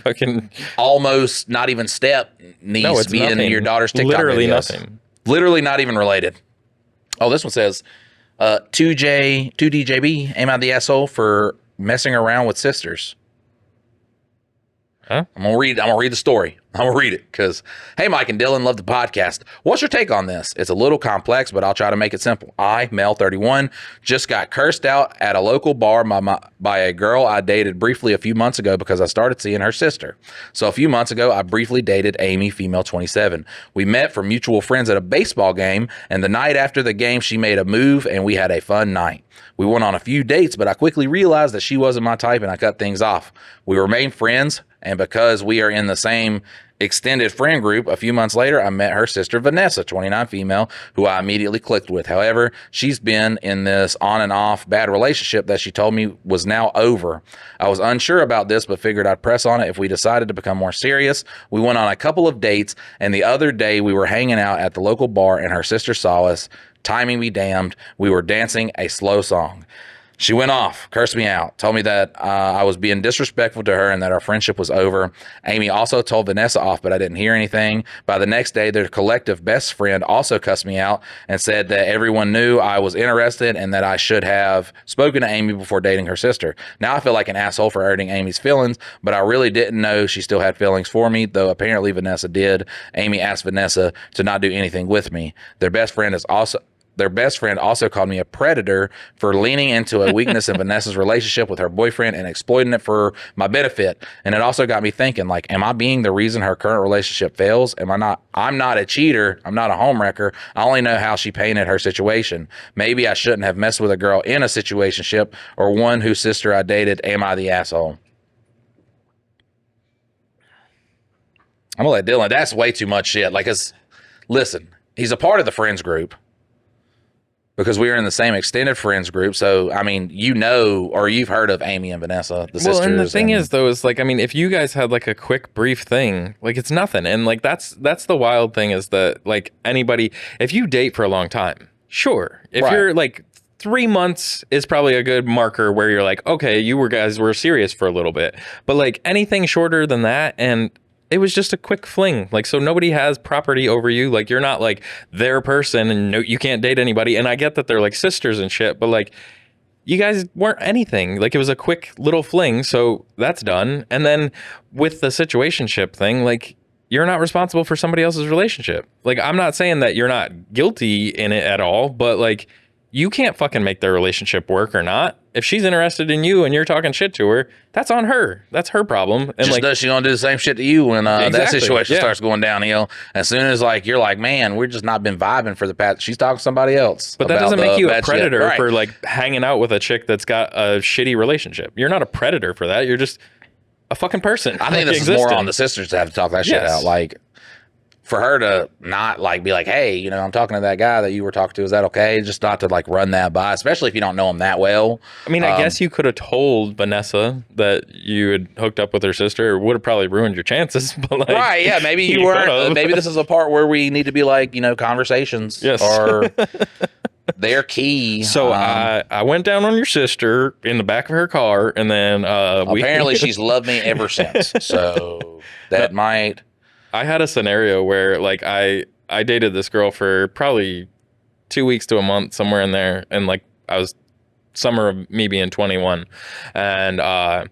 fucking almost not even step niece be in your daughter's TikTok Literally videos. nothing. Literally not even related. Oh, this one says 2DJB aim out the asshole for messing around with sisters. Huh? I'm gonna read the story. I'm gonna read it because, hey, Mike and Dylan, love the podcast. What's your take on this? It's a little complex, but I'll try to make it simple. I, male 31, just got cursed out at a local bar by a girl I dated briefly a few months ago because I started seeing her sister. So a few months ago, I briefly dated Amy, female 27. We met for mutual friends at a baseball game, and the night after the game, she made a move, and we had a fun night. We went on a few dates, but I quickly realized that she wasn't my type, and I cut things off. We remained friends, and because we are in the same extended friend group, a few months later, I met her sister, Vanessa, 29 female, who I immediately clicked with. However, she's been in this on and off bad relationship that she told me was now over. I was unsure about this, but figured I'd press on it if we decided to become more serious. We went on a couple of dates, and the other day we were hanging out at the local bar, and her sister saw us. Timing be damned, we were dancing a slow song. She went off, cursed me out, told me that I was being disrespectful to her and that our friendship was over. Amy also told Vanessa off, but I didn't hear anything. By the next day, their collective best friend also cussed me out and said that everyone knew I was interested and that I should have spoken to Amy before dating her sister. Now I feel like an asshole for hurting Amy's feelings, but I really didn't know she still had feelings for me, though apparently Vanessa did. Amy asked Vanessa to not do anything with me. Their best friend is also their best friend also called me a predator for leaning into a weakness in Vanessa's relationship with her boyfriend and exploiting it for my benefit. And it also got me thinking, like, am I being the reason her current relationship fails? I'm not a cheater. I'm not a homewrecker. I only know how she painted her situation. Maybe I shouldn't have messed with a girl in a situationship or one whose sister I dated. Am I the asshole? I'm gonna let Dylan. That's way too much shit. Like, listen, he's a part of the friends group because we were in the same extended friends group. So, I mean, or you've heard of Amy and Vanessa, the sisters. Well, and the thing is, though, is like, I mean, if you guys had like a quick, brief thing, like it's nothing. And like, that's the wild thing is that like if you date for a long time, sure. If you're like 3 months is probably a good marker where you're like, okay, guys were serious for a little bit. But like anything shorter than that, and it was just a quick fling. Like, so nobody has property over you. Like, you're not like their person and no, you can't date anybody. And I get that they're like sisters and shit, but like you guys weren't anything. Like, it was a quick little fling. So that's done. And then with the situationship thing, like, you're not responsible for somebody else's relationship. Like, I'm not saying that you're not guilty in it at all, but like, you can't fucking make their relationship work or not. If she's interested in you and you're talking shit to her, that's on her. That's her problem. And just does she gonna do the same shit to you when that Exactly, situation yeah. starts going downhill? As soon as like you're like, man, we're just not been vibing for the past. She's talking to somebody else. But that doesn't make you a bad shit. predator Right. for like hanging out with a chick that's got a shitty relationship. You're not a predator for that. You're just a fucking person. I think this is more on the sisters to have to talk that shit Yes. out. Like, for her to not like be like, hey, you know, I'm talking to that guy that you were talking to. Is that okay? Just not to like run that by, especially if you don't know him that well. I mean, I guess you could have told Vanessa that you had hooked up with her sister. It would have probably ruined your chances. But like, Right? Yeah. Maybe you weren't. Maybe this is a part where we need to be like, you know, conversations Yes. are they're key. So I went down on your sister in the back of her car, and then apparently she's loved me ever since. So that might. I had a scenario where like I dated this girl for probably 2 weeks to a month, somewhere in there, and like I was summer of me being 21, and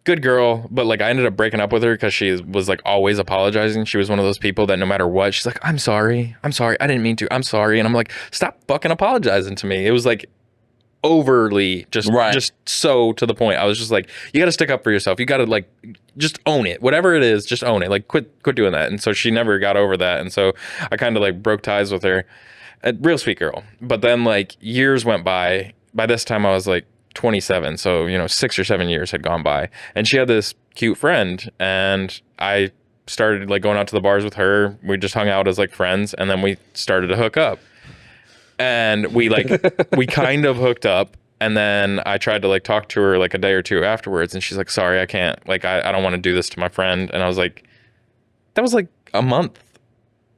good girl, but like I ended up breaking up with her because she was like always apologizing. She was one of those people that no matter what, she's like, I'm sorry, I didn't mean to, I'm sorry, and I'm like, stop fucking apologizing to me. It was like overly just so to the point. I was just like, you got to stick up for yourself. You got to like just own it, whatever it is, just own it. Like quit doing that. And so she never got over that, and so I kind of like broke ties with her. A real sweet girl. But then like years went by this time I was like 27, so you know 6 or 7 years had gone by, and she had this cute friend, and I started like going out to the bars with her. We just hung out as like friends, and then we started to hook up. And we kind of hooked up, and then I tried to like talk to her like a day or two afterwards, and she's like, sorry, I can't, like I don't want to do this to my friend. And I was like, that was like a month,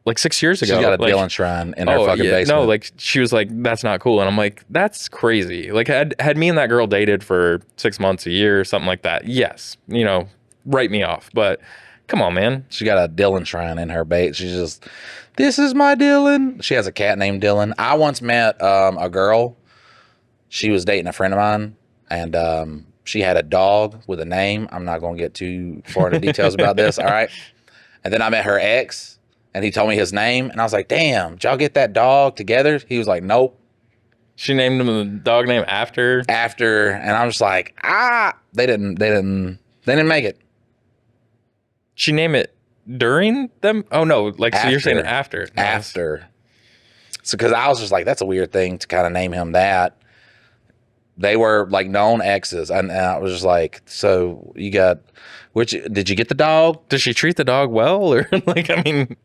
like 6 years ago. She's got a like, Dylan shrine in her fucking basement. No, like she was like, that's not cool. And I'm like, that's crazy. Like had me and that girl dated for 6 months, a year, something like that, yes, you know, write me off. But come on, man. She got a Dylan shrine in her bait. She's just, this is my Dylan. She has a cat named Dylan. I once met a girl. She was dating a friend of mine, and she had a dog with a name. I'm not going to get too far into details about this, all right? And then I met her ex, and he told me his name, and I was like, damn, did y'all get that dog together? He was like, nope. She named him the dog name after? And I'm just like, they didn't make it. She named it during them? Oh no, like After. So you're saying after. After. So because I was just like, that's a weird thing to kind of name him that. They were like known exes, and I was just like, so you got, did you get the dog? Does she treat the dog well, or like, I mean,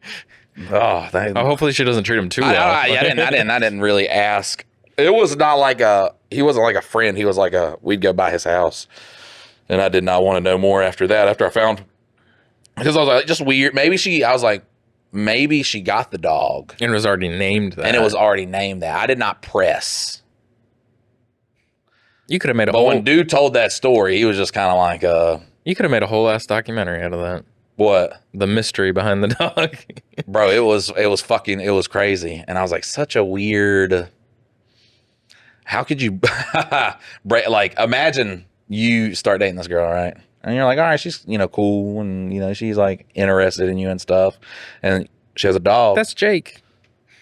hopefully she doesn't treat him too well. I didn't really ask. It was not like he wasn't like a friend. He was like we'd go by his house, and I did not want to know more after that. After I found, because I was like, just weird. Maybe she got the dog. And it was already named that. And it was already named that. I did not press. You could have made But when dude told that story, he was just kind of like, you could have made a whole ass documentary out of that. What? The mystery behind the dog. Bro, it was crazy. And I was like, such a weird, how could you, like, imagine you start dating this girl, right? And you're like, all right, she's, you know, cool. And, you know, she's like interested in you and stuff. And she has a dog. That's Jake.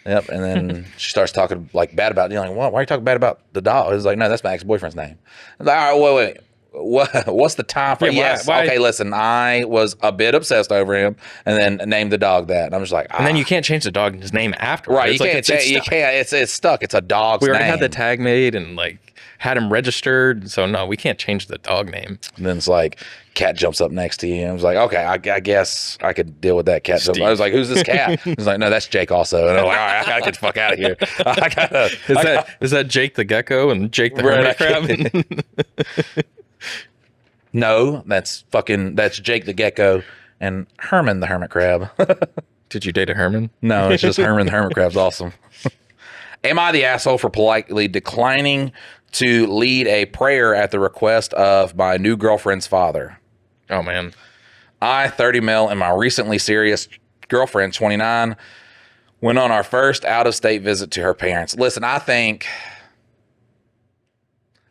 Yep. And then she starts talking like bad about it. You're like, what? Why are you talking bad about the dog? It's like, no, that's my ex-boyfriend's name. I'm like, all right, wait. What's the time for? Yeah, Yes. why? Okay, listen, I was a bit obsessed over him and then named the dog that. And I'm just like, And then you can't change the dog's name afterwards. right. It's You like, can't change. You can't. It's stuck. It's a dog's we name. already had the tag made and like had him registered. So no, we can't change the dog name. And then it's like, cat jumps up next to you. I was like, okay, I guess I could deal with that cat. I was like, who's this cat? He's like, no, that's Jake also. And I'm like, all right, I gotta get the fuck out of here. Is that Jake the gecko and Jake the hermit crab? No, that's Jake the gecko and Herman the hermit crab. Did you date a Herman? No, it's just Herman the hermit crab's awesome. Am I the asshole for politely declining to lead a prayer at the request of my new girlfriend's father? Oh, man. I, 30 male, and my recently serious girlfriend, 29, went on our first out-of-state visit to her parents. Listen, I think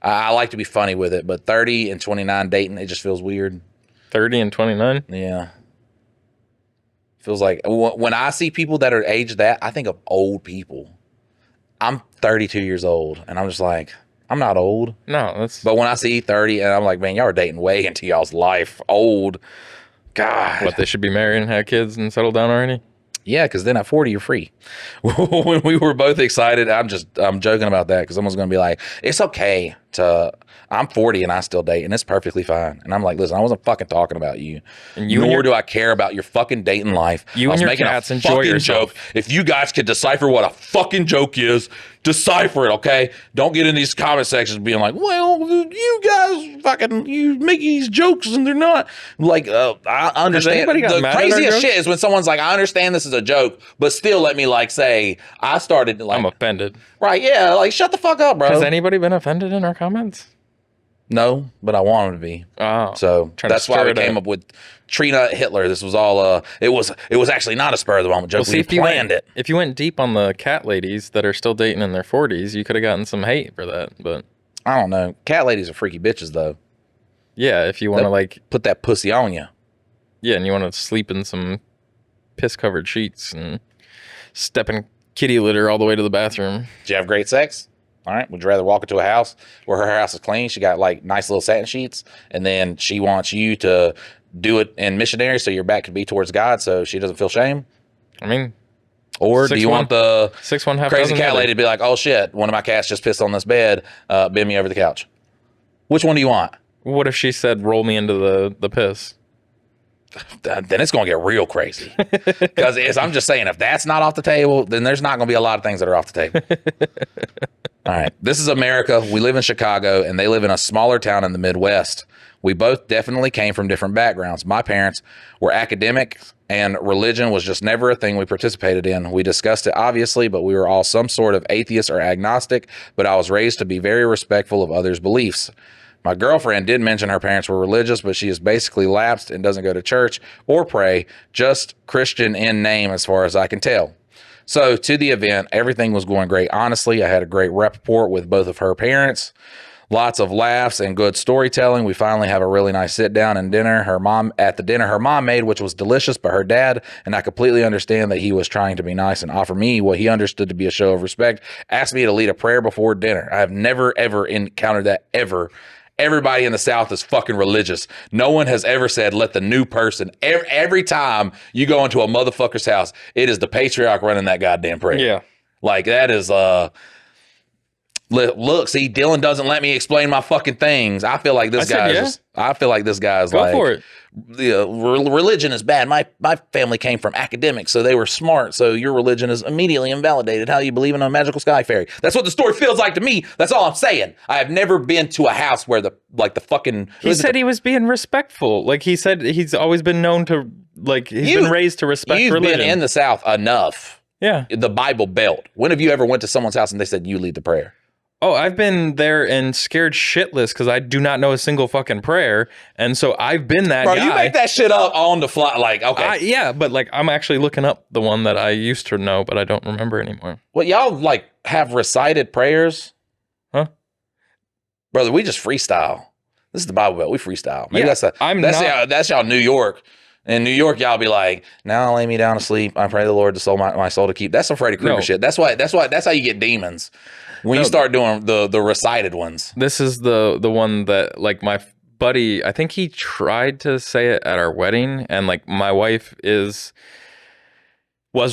I like to be funny with it, but 30 and 29 dating, it just feels weird. 30 and 29? Yeah. Feels like when I see people that are aged that, I think of old people. I'm 32 years old, and I'm just like, I'm not old. No, that's... But when I see 30, and I'm like, man, y'all are dating way into y'all's life. Old. God. What, they should be married and have kids and settle down already? Yeah, because then at 40, you're free. When we were both excited, I'm joking about that because someone's going to be like, it's okay I'm 40 and I still date and it's perfectly fine. And I'm like, listen, I wasn't fucking talking about you. Nor do I care about your fucking dating life. You and your cats enjoy yourself. Joke. If you guys could decipher what a fucking joke is, decipher it, okay? Don't get in these comment sections being like, well, you guys fucking, you make these jokes and they're not. Like, I understand. The craziest shit is when someone's like, I understand this is a joke, but still let me like say, I started like. I'm offended. Right, yeah, like shut the fuck up, bro. Has anybody been offended in our comments? No, but I want them to be. Oh, so that's why we came up with Trina Hitler. This was all it was actually not a spur of the moment joke. We planned it. If you went deep on the cat ladies that are still dating in their 40s, you could have gotten some hate for that. But I don't know. Cat ladies are freaky bitches though. Yeah, if you want to like put that pussy on you. Yeah, and you want to sleep in some piss covered sheets and step in kitty litter all the way to the bathroom. Did you have great sex? All right. Would you rather walk into a house where her house is clean? She got like nice little satin sheets, and then she wants you to do it in missionary so your back could be towards God so she doesn't feel shame? I mean, or do you want the 6'1" crazy cat lady to be like, oh shit, one of my cats just pissed on this bed, bend me over the couch? Which one do you want? What if she said, roll me into the piss? Then it's going to get real crazy. Because I'm just saying, if that's not off the table, then there's not going to be a lot of things that are off the table. All right. This is America. We live in Chicago, and they live in a smaller town in the Midwest. We both definitely came from different backgrounds. My parents were academic, and religion was just never a thing we participated in. We discussed it, obviously, but we were all some sort of atheist or agnostic, but I was raised to be very respectful of others' beliefs. My girlfriend did mention her parents were religious, but she is basically lapsed and doesn't go to church or pray, just Christian in name as far as I can tell. So to the event, everything was going great. Honestly, I had a great rapport with both of her parents. Lots of laughs and good storytelling. We finally have a really nice sit down and dinner. Her mom made, which was delicious, but her dad, and I completely understand that he was trying to be nice and offer me what he understood to be a show of respect, asked me to lead a prayer before dinner. I have never, ever encountered that ever. Everybody in the South is fucking religious. No one has ever said, let the new person, every time you go into a motherfucker's house, it is the patriarch running that goddamn prayer. Yeah. Like that is, look, see, Dylan doesn't let me explain my fucking things. I feel like this guy's Go for it. Religion is bad. My family came from academics, so they were smart. So your religion is immediately invalidated. How you believe in a magical sky fairy? That's what the story feels like to me. That's all I'm saying. I have never been to a house where he said he was being respectful. Like he said, he's always been known to he's been raised to respect religion. You've been in the South enough. Yeah. The Bible Belt. When have you ever went to someone's house and they said you lead the prayer? Oh, I've been there and scared shitless because I do not know a single fucking prayer. And so I've been that guy. Bro, you make that shit up on the fly. Like, okay. Yeah, but I'm actually looking up the one that I used to know, but I don't remember anymore. Well, y'all have recited prayers? Huh? Brother, we just freestyle. This is the Bible Belt. We freestyle. Maybe that's y'all New York. In New York, y'all be like, "Now lay me down to sleep. I pray the Lord to soul my soul to keep." That's some Freddy Krueger No. shit. That's how you get demons. When you start doing the recited ones. This is the one that like my buddy, I think he tried to say it at our wedding, and like my wife was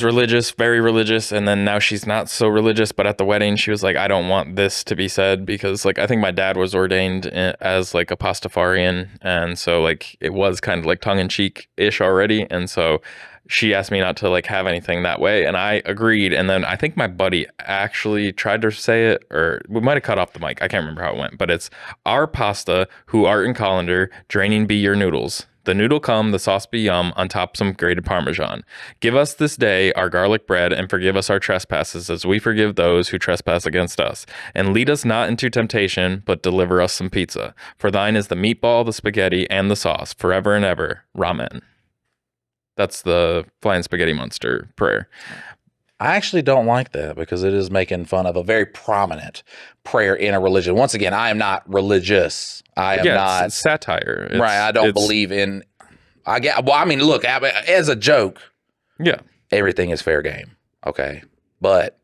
religious, very religious, and then now she's not so religious, but at the wedding she was like, I don't want this to be said, because like I think my dad was ordained as like a Pastafarian, and so like it was kind of like tongue-in-cheek ish already, and so she asked me not to like have anything that way, and I agreed. And then I think my buddy actually tried to say it, or we might have cut off the mic, I can't remember how it went, but it's our pasta, who art in colander, draining be your noodles. The noodle come, the sauce be yum, on top some grated Parmesan. Give us this day our garlic bread, and forgive us our trespasses, as we forgive those who trespass against us. And lead us not into temptation, but deliver us some pizza. For thine is the meatball, the spaghetti, and the sauce, forever and ever. Ramen. That's the Flying Spaghetti Monster prayer. I actually don't like that, because it is making fun of a very prominent prayer in a religion. Once again, I am not religious. I am not. It's satire. Right. I don't believe in. I mean, look, as a joke. Yeah. Everything is fair game. Okay. But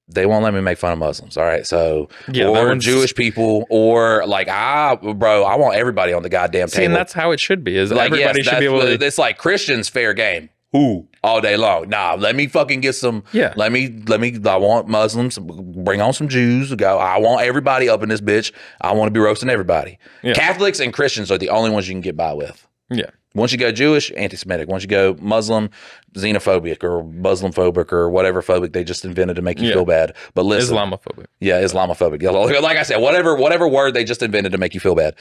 they won't let me make fun of Muslims. All right. So, yeah, or Jewish people, or like, I want everybody on the goddamn table. And that's how it should be. Is like, everybody should be able to. It's like Christians fair game. Who all day long? Nah, let me fucking get some. Yeah. Let me. I want Muslims. Bring on some Jews. Go. I want everybody up in this bitch. I want to be roasting everybody. Yeah. Catholics and Christians are the only ones you can get by with. Yeah. Once you go Jewish, anti-Semitic. Once you go Muslim, xenophobic or Muslim phobic or whatever phobic they just invented to make you feel bad. But listen, Islamophobic. Yeah, Islamophobic. Like I said, whatever word they just invented to make you feel bad.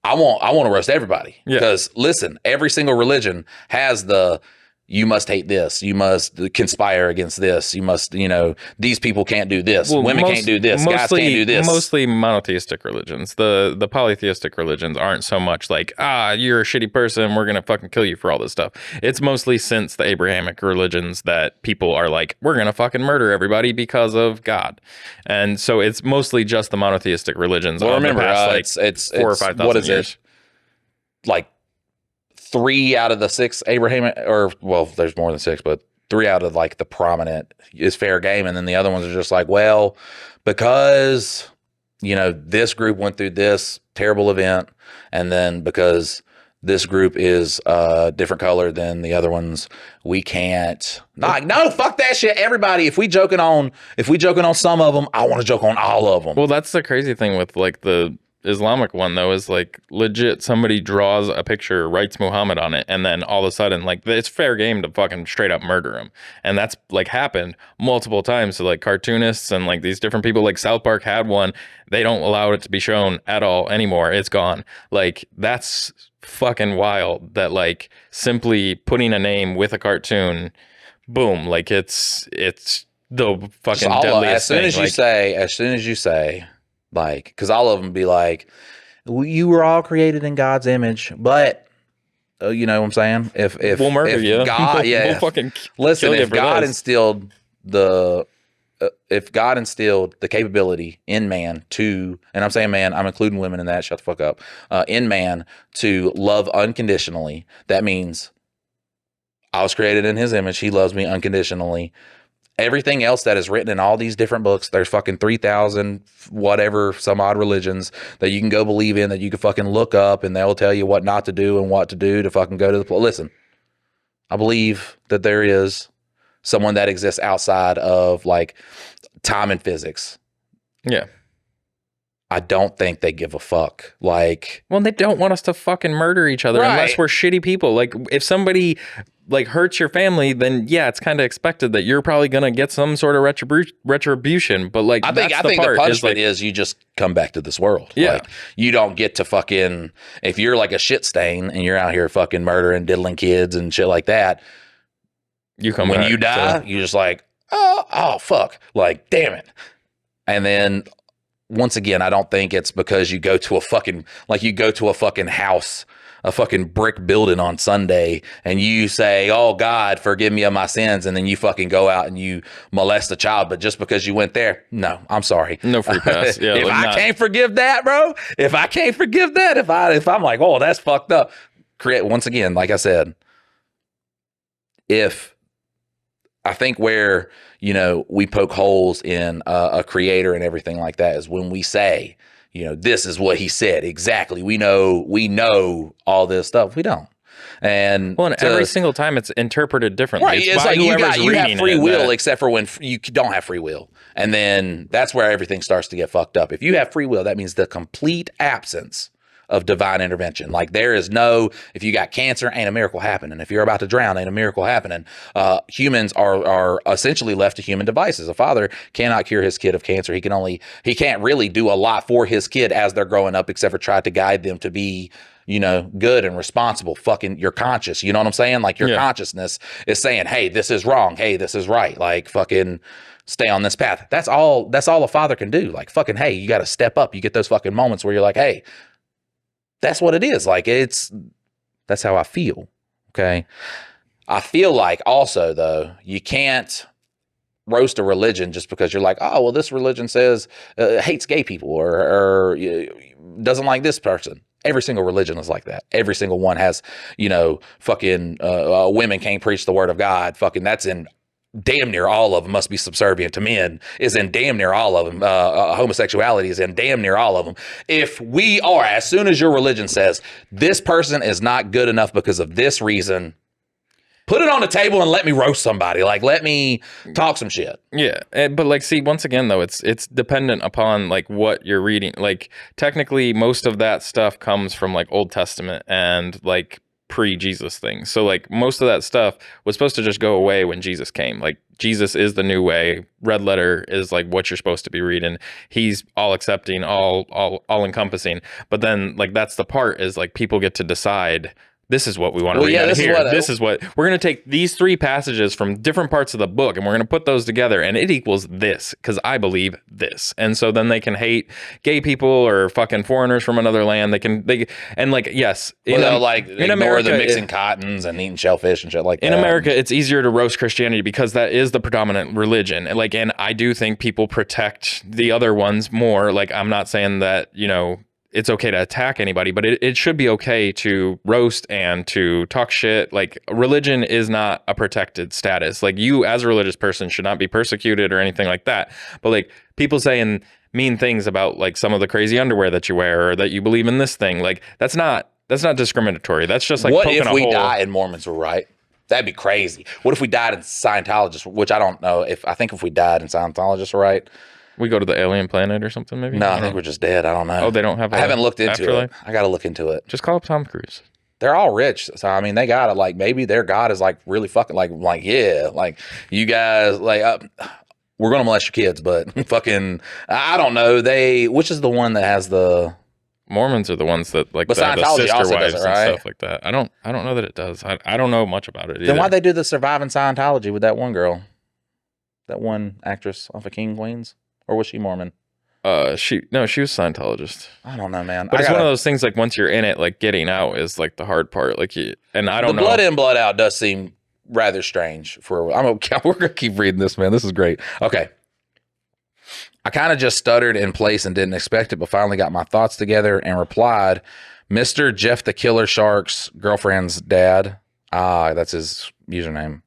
I want to roast everybody, because listen, every single religion has you must hate this, you must conspire against this, you must, these people can't do this, women can't do this, guys can't do this. Mostly monotheistic religions. The polytheistic religions aren't so much like, you're a shitty person, we're gonna fucking kill you for all this stuff. It's mostly since the Abrahamic religions that people are like, we're gonna fucking murder everybody because of God. And so it's mostly just the monotheistic religions. Well, remember, it's 4,000 or 5,000 what is years. It? Like 3 out of the 6 Abrahamic, or well, there's more than 6, but 3 out of like the prominent is fair game, and then the other ones are just like, well, because this group went through this terrible event, and then because this group is a different color than the other ones, we can't. No, fuck that shit. Everybody, if we joking on some of them, I want to joke on all of them. Well, that's the crazy thing with like the Islamic one, though, is like legit somebody draws a picture, writes Muhammad on it, and then all of a sudden like it's fair game to fucking straight up murder him. And that's like happened multiple times to like cartoonists and like these different people. Like South Park had one. They don't allow it to be shown at all anymore. It's gone. Like that's fucking wild that like simply putting a name with a cartoon, boom, like it's the fucking deadliest thing. As soon as you say like, because all of them be like, you were all created in God's image, but you know what I'm saying? If we'll murder you, God, we'll fucking listen. If God instilled the capability in man to, and I'm saying man, I'm including women in that. Shut the fuck up. In man to love unconditionally. That means I was created in His image. He loves me unconditionally. Everything else that is written in all these different books, there's fucking 3,000 whatever, some odd religions that you can go believe in, that you can fucking look up, and they'll tell you what not to do and what to do to fucking go to the place. Listen, I believe that there is someone that exists outside of like time and physics. Yeah. I don't think they give a fuck. Like, well, they don't want us to fucking murder each other unless we're shitty people. Like, if somebody like hurts your family, then yeah, it's kind of expected that you're probably gonna get some sort of retribution. But like, I think the punishment is you just come back to this world. Yeah, like, you don't get to fucking, if you're like a shit stain and you're out here fucking murdering, diddling kids and shit like that. You come when you die, you're just like, oh fuck, like damn it, and then once again, I don't think it's because you go to a fucking house, a fucking brick building on Sunday, and you say, "Oh God, forgive me of my sins," and then you fucking go out and you molest a child. But just because you went there, no, I'm sorry, no free pass. Yeah, if I can't forgive that, bro, if I'm like, oh, that's fucked up. Once again, like I said, if I think where, we poke holes in a creator and everything like that is when we say, this is what he said exactly. We know all this stuff. We don't. And every single time it's interpreted differently. Right. It's like you have free will, except for when you don't have free will. And then that's where everything starts to get fucked up. If you have free will, that means the complete absence of divine intervention. Like there is no, if you got cancer, ain't a miracle happening. If you're about to drown, ain't a miracle happening. Humans are essentially left to human devices. A father cannot cure his kid of cancer. He can't really do a lot for his kid as they're growing up, except for try to guide them to be, good and responsible. Fucking, you're conscious. You know what I'm saying? Like your consciousness is saying, hey, this is wrong. Hey, this is right. Like fucking stay on this path. That's all a father can do. Like fucking, hey, you got to step up. You get those fucking moments where you're like, hey, that's what it is. Like that's how I feel. Okay. I feel like also though, you can't roast a religion just because you're like, oh, well, this religion says hates gay people or doesn't like this person. Every single religion is like that. Every single one has, fucking women can't preach the word of God. Fucking that's in damn near all of them. Must be subservient to men is in damn near all of them. Homosexuality is in damn near all of them. If we are, as soon as your religion says this person is not good enough because of this reason, put it on the table and let me roast somebody. Like, let me talk some shit. Yeah. But like, see, once again, though, it's dependent upon like what you're reading. Like technically most of that stuff comes from like Old Testament and like pre-Jesus things. So like most of that stuff was supposed to just go away when Jesus came. Like Jesus is the new way. Red letter is like what you're supposed to be reading. He's all accepting, all encompassing. But then like that's the part is like people get to decide this is what we want to read out of here. This is what we're going to take these three passages from different parts of the book and we're going to put those together and it equals this because I believe this. And so then they can hate gay people or fucking foreigners from another land. And like, yes. In America, the mixing cottons and eating shellfish and shit like that. In America, it's easier to roast Christianity because that is the predominant religion. And I do think people protect the other ones more. Like, I'm not saying that, it's okay to attack anybody, but it should be okay to roast and to talk shit. Like religion is not a protected status. Like you as a religious person should not be persecuted or anything like that. But like people saying mean things about like some of the crazy underwear that you wear or that you believe in this thing, like that's not discriminatory. That's just like what poking if we a hole. die and Mormons were right? That'd be crazy. What if we died and Scientologists, which I don't know if we died and Scientologists were right. We go to the alien planet or something, maybe? No, I think we're just dead. I don't know. Oh, they don't have I haven't looked into afterlife? it. I got to look into it. Just call up Tom Cruise. They're all rich. So, I mean, they got it. Like, maybe their God is like really fucking like, yeah, like you guys, like, we're going to molest your kids, but fucking, I don't know. Which is the one that has the. Mormons are the ones that like but that have Scientology sister also wives does it, right? and stuff like that. I don't know that it does. I don't know much about it either. Then why'd they do the Surviving Scientology with that one girl? That one actress off of King Queens? Or was she Mormon? She was Scientologist. I don't know, man. But it's one of those things like once you're in it, like getting out is like the hard part. Like the blood in, blood out does seem rather strange. We're gonna keep reading this, man. This is great. Okay. I kind of just stuttered in place and didn't expect it, but finally got my thoughts together and replied, Mr. Jeff the Killer Shark's girlfriend's dad. That's his username.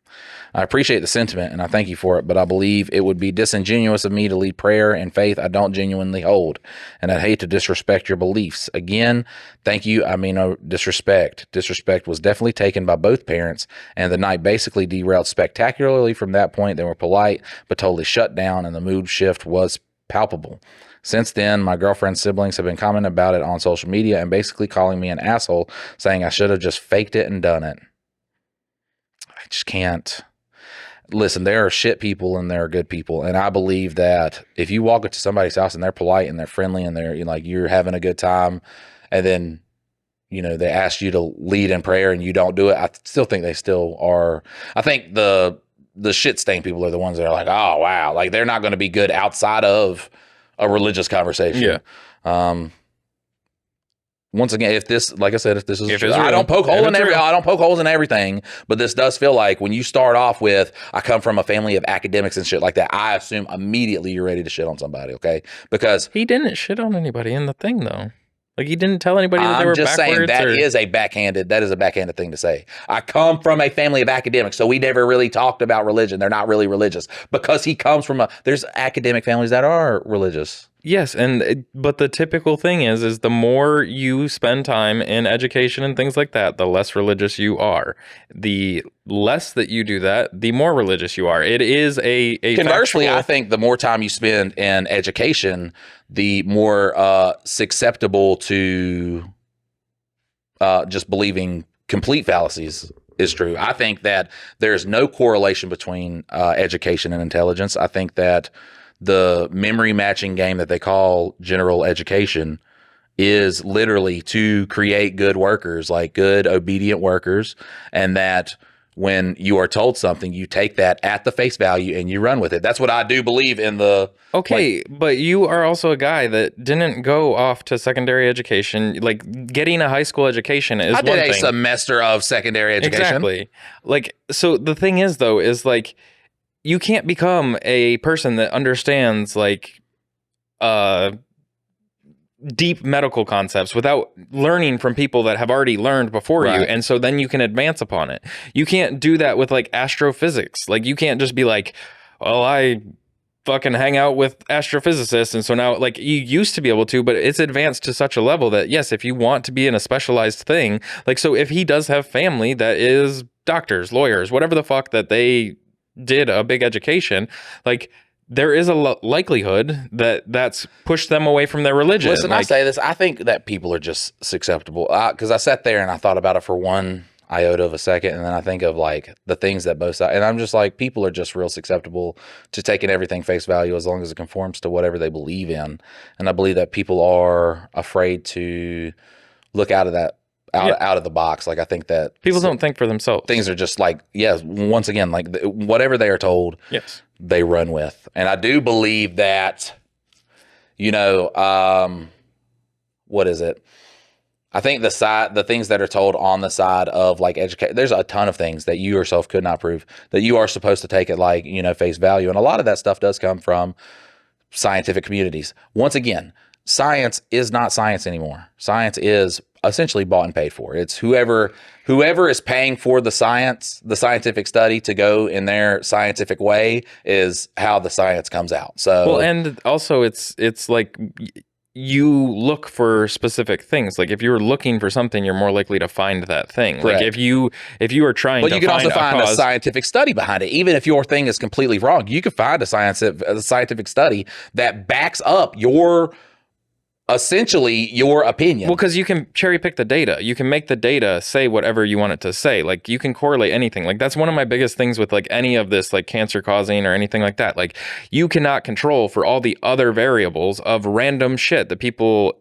I appreciate the sentiment and I thank you for it, but I believe it would be disingenuous of me to lead prayer and faith I don't genuinely hold, and I'd hate to disrespect your beliefs. Again, thank you. I mean, no disrespect. Disrespect was definitely taken by both parents, and the night basically derailed spectacularly from that point. They were polite, but totally shut down, and the mood shift was palpable. Since then, my girlfriend's siblings have been commenting about it on social media and basically calling me an asshole, saying I should have just faked it and done it. I just can't. Listen, there are shit people and there are good people. And I believe that if you walk into somebody's house and they're polite and they're friendly and they're like, you're having a good time, and then, they ask you to lead in prayer and you don't do it, I still think they still are. I think the shit stain people are the ones that are like, oh, wow. Like they're not going to be good outside of a religious conversation. Yeah. Once again, if this, like I said, if this is, If it's I real. don't poke If hole in it's real. I don't poke holes in everything, but this does feel like when you start off with, I come from a family of academics and shit like that, I assume immediately you're ready to shit on somebody, okay? Because He didn't shit on anybody in the thing, though. Like, he didn't tell anybody that they I'm were just backwards. saying that is a backhanded thing to say. I come from a family of academics, so we never really talked about religion. They're not really religious because he comes from there's academic families that are religious. Yes, but the typical thing is the more you spend time in education and things like that, the less religious you are. The less that you do that, the more religious you are. It is a Conversely, factual... I think the more time you spend in education, the more susceptible to just believing complete fallacies is true. I think that there's no correlation between education and intelligence. I think that the memory matching game that they call general education is literally to create good workers, like good, obedient workers, and that when you are told something, you take that at the face value and you run with it. That's what I do believe in the... Okay, but you are also a guy that didn't go off to secondary education. Like, getting a high school education is one thing. I did a semester of secondary education. Exactly. Like, so the thing is, though, is like, you can't become a person that understands like deep medical concepts without learning from people that have already learned before you. And so then you can advance upon it. You can't do that with like astrophysics. Like, you can't just be like, well, I fucking hang out with astrophysicists, and so now, like, you used to be able to, but it's advanced to such a level that yes, if you want to be in a specialized thing, like, so if he does have family that is doctors, lawyers, whatever the fuck that they did a big education, like, there is a likelihood that that's pushed them away from their religion. Listen, like, I say this, I think that people are just susceptible, because I sat there and I thought about it for one iota of a second, and then I think of like the things that both sides, and I'm just like, people are just real susceptible to taking everything face value as long as it conforms to whatever they believe in. And I believe that people are afraid to look out of that, out of the box. Like, I think that people don't think for themselves. Things are just like, once again, like whatever they are told, yes, they run with. And I do believe that, what is it? I think the things that are told on the side of like education, there's a ton of things that you yourself could not prove that you are supposed to take at like, face value. And a lot of that stuff does come from scientific communities. Once again, science is not science anymore. Science is essentially bought and paid for. It's whoever is paying for the scientific study to go in their scientific way is how the science comes out. So, well, and also it's like, you look for specific things. Like, if you're looking for something, you're more likely to find that thing. Correct. Like, if you are trying to find, you can also find a scientific study behind it. Even if your thing is completely wrong, you can find a scientific study that backs up essentially your opinion. Well, because you can cherry pick the data. You can make the data say whatever you want it to say. Like, you can correlate anything. Like, that's one of my biggest things with like any of this, like cancer causing or anything like that. Like, you cannot control for all the other variables of random shit that people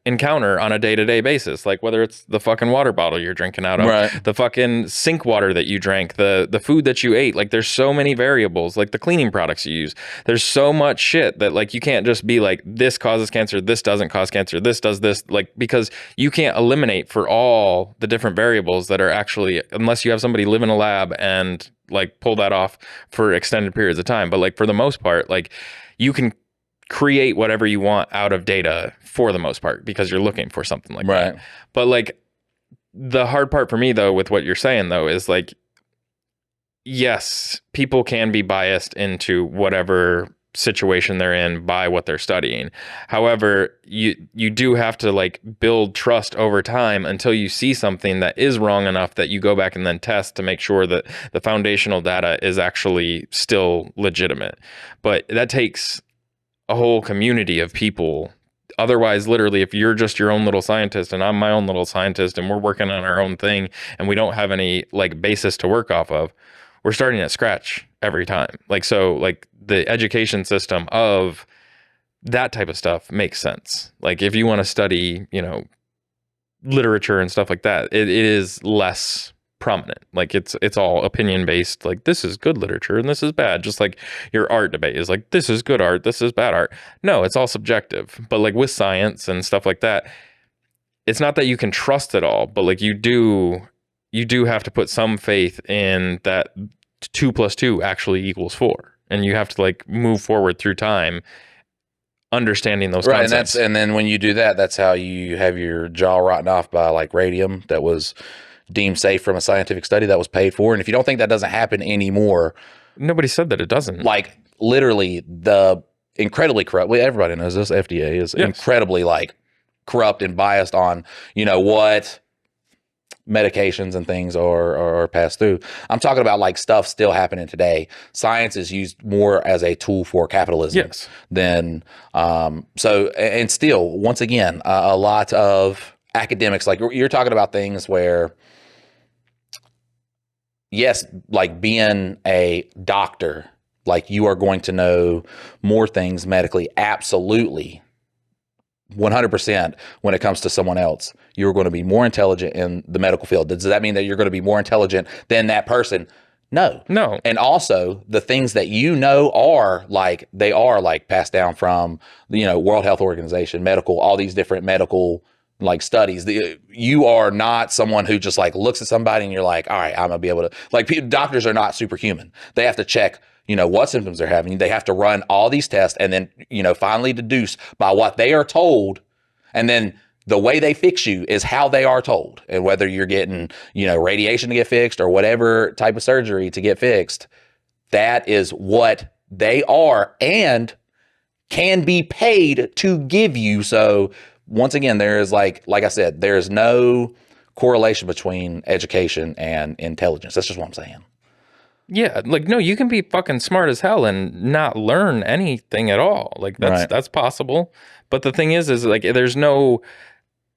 encounter on a day-to-day basis. Like, whether it's the fucking water bottle you're drinking out of, the fucking sink water that you drank, the food that you ate. Like, there's so many variables, like the cleaning products you use. There's so much shit that like you can't just be like, this causes cancer, this doesn't cause cancer, this does this, like, because you can't eliminate for all the different variables that are actually, unless you have somebody live in a lab and like pull that off for extended periods of time. But like, for the most part, like, you can create whatever you want out of data for the most part because you're looking for something like that. But like, the hard part for me though with what you're saying though is like, yes, people can be biased into whatever situation they're in by what they're studying. However, you do have to like build trust over time until you see something that is wrong enough that you go back and then test to make sure that the foundational data is actually still legitimate. But that takes a whole community of people. Otherwise, literally, if you're just your own little scientist and I'm my own little scientist and we're working on our own thing and we don't have any like basis to work off of, we're starting at scratch every time. Like, so like the education system of that type of stuff makes sense. Like, if you want to study, literature and stuff like that, it is less prominent. Like it's all opinion based. Like this is good literature and this is bad. Just like your art debate is like this is good art, this is bad art. No, it's all subjective. But like with science and stuff like that, it's not that you can trust it all, but like you do have to put some faith in that 2 + 2 actually equals 4, and you have to like move forward through time understanding those concepts. And then when you do that, that's how you have your jaw rotten off by like radium that was deemed safe from a scientific study that was paid for. And if you don't think that doesn't happen anymore, nobody said that it doesn't. Like literally the incredibly corrupt, well, everybody knows this, FDA is incredibly like corrupt and biased on, you know, what medications and things are passed through. I'm talking about like stuff still happening today. Science is used more as a tool for capitalism than so, and still once again a lot of academics, like you're talking about things where yes, like being a doctor, like you are going to know more things medically, absolutely 100% when it comes to someone else. You're going to be more intelligent in the medical field. Does that mean that you're going to be more intelligent than that person? No. And also the things that you know are like, they are like passed down from, you know, World Health Organization, medical, all these different medical like studies. You are not someone who just like looks at somebody and you're like, all right, I'm gonna be able to, like doctors are not superhuman. They have to check, you know, what symptoms they're having. They have to run all these tests and then, you know, finally deduce by what they are told. And then the way they fix you is how they are told. And whether you're getting, you know, radiation to get fixed or whatever type of surgery to get fixed, that is what they are and can be paid to give you. So once again, there is like I said, there is no correlation between education and intelligence. That's just what I'm saying. Yeah, like no, you can be fucking smart as hell and not learn anything at all. Like that's possible. But the thing is like there's no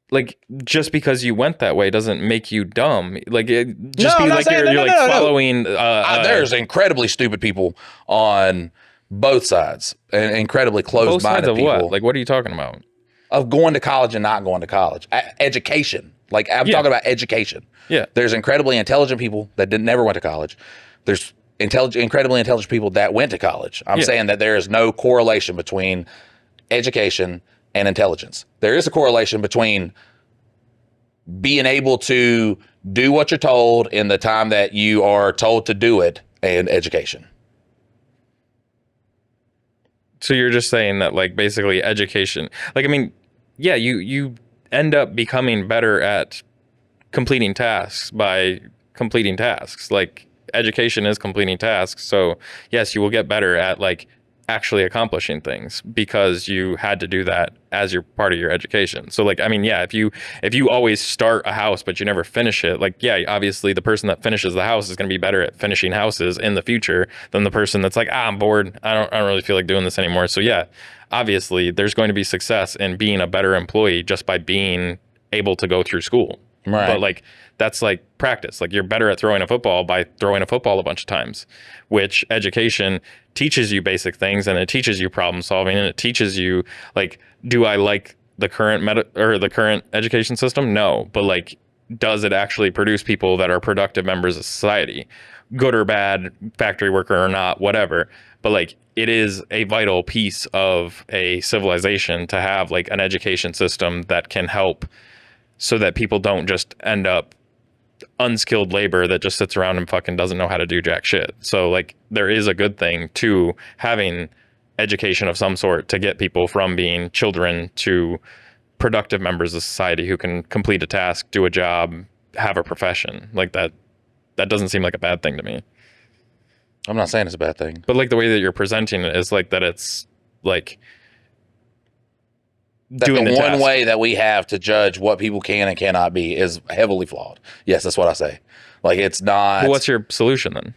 like just because you went that way doesn't make you dumb. Like you're following. There's incredibly stupid people on both sides and incredibly closed-minded people. What? Like what are you talking about? Of going to college and not going to college. Education. Like I'm talking about education. Yeah. There's incredibly intelligent people that never went to college. There's incredibly intelligent people that went to college. I'm saying that there is no correlation between education and intelligence. There is a correlation between being able to do what you're told in the time that you are told to do it and education. So you're just saying that like basically education, like, I mean, yeah, you end up becoming better at completing tasks by completing tasks. Like education is completing tasks. So yes, you will get better at like actually accomplishing things because you had to do that as your part of your education. So like, I mean, yeah, if you always start a house but you never finish it, like, yeah, obviously the person that finishes the house is going to be better at finishing houses in the future than the person that's like, I'm bored. I don't really feel like doing this anymore. So yeah, obviously there's going to be success in being a better employee just by being able to go through school. Right. But like, that's like practice. Like you're better at throwing a football by throwing a football a bunch of times, which education teaches you basic things and it teaches you problem solving and it teaches you like, do I like the current the current education system? No. But like, does it actually produce people that are productive members of society? Good or bad, factory worker or not, whatever. But like, it is a vital piece of a civilization to have like an education system that can help so that people don't just end up unskilled labor that just sits around and fucking doesn't know how to do jack shit. So like there is a good thing to having education of some sort to get people from being children to productive members of society who can complete a task, do a job, have a profession. Like that doesn't seem like a bad thing to me. I'm not saying it's a bad thing. But like the way that you're presenting it is like that it's like doing the one way that we have to judge what people can and cannot be is heavily flawed. Yes, that's what I say. Like it's not. Well, what's your solution then?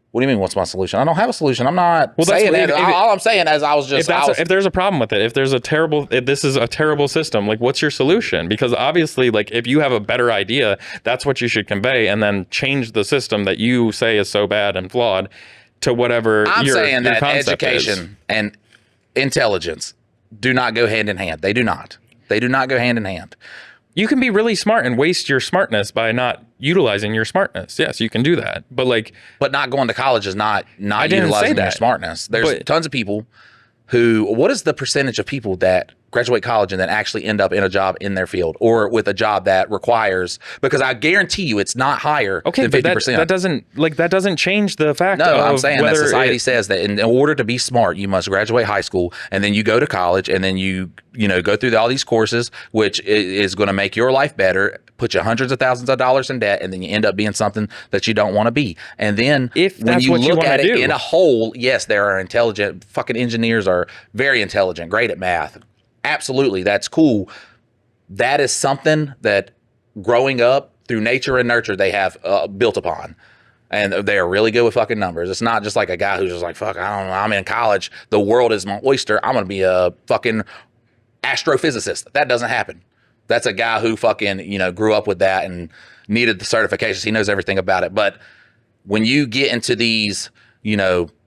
What do you mean? What's my solution? I don't have a solution. I'm not saying that. All I'm saying is I was just. If there's a problem with it, if this is a terrible system, like what's your solution? Because obviously, like if you have a better idea, that's what you should convey, and then change the system that you say is so bad and flawed to whatever. I'm saying your that education and intelligence do not go hand in hand. They do not. They do not go hand in hand. You can be really smart and waste your smartness by not utilizing your smartness. Yes, you can do that. But like, but not going to college is not I didn't say utilizing your that. smartness. There's tons of people who, what is the percentage of people that graduate college and then actually end up in a job in their field or with a job that requires, because I guarantee you it's not higher than 50%. That doesn't change the fact No, of I'm saying that society says that in order to be smart, you must graduate high school and then you go to college and then you go through all these courses, which is going to make your life better, put you hundreds of thousands of dollars in debt, and then you end up being something that you don't want to be. And then when you look at it in a whole, yes, there are intelligent fucking engineers are very intelligent, great at math. Absolutely, that's cool. That is something that growing up through nature and nurture they have built upon. And they are really good with fucking numbers. It's not just like a guy who's just like, fuck, I don't know, I'm in college, the world is my oyster, I'm going to be a fucking astrophysicist. That doesn't happen. That's a guy who fucking, grew up with that and needed the certifications. He knows everything about it. But when you get into these,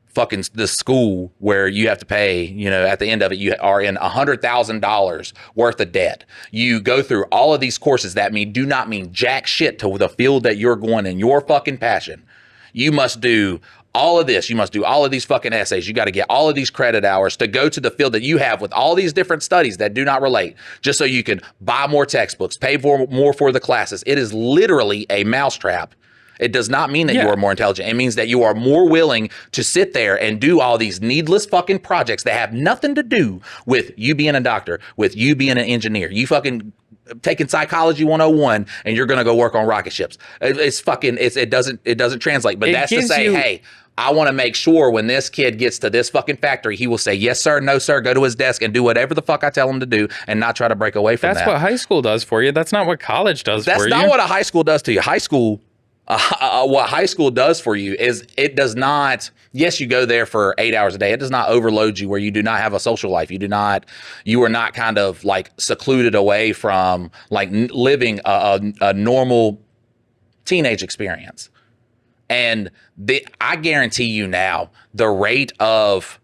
fucking this school where you have to pay, at the end of it, you are in $100,000 worth of debt. You go through all of these courses that do not mean jack shit to the field that you're going in, your fucking passion. You must do all of this. You must do all of these fucking essays. You got to get all of these credit hours to go to the field that you have with all these different studies that do not relate, just so you can buy more textbooks, pay more for the classes. It is literally a mousetrap. It does not mean that you are more intelligent. It means that you are more willing to sit there and do all these needless fucking projects that have nothing to do with you being a doctor, with you being an engineer. You fucking taking psychology 101 and you're going to go work on rocket ships. It doesn't translate. But that's to say, hey, I want to make sure when this kid gets to this fucking factory, he will say, yes, sir, no, sir, go to his desk and do whatever the fuck I tell him to do and not try to break away from that. That's what high school does for you. That's not what college does for you. That's not what a high school does to you. High school, what high school does for you is it does not, yes, you go there for 8 hours a day. It does not overload you where you do not have a social life. You are not kind of like secluded away from like living a normal teenage experience. And I guarantee you now, the rate of,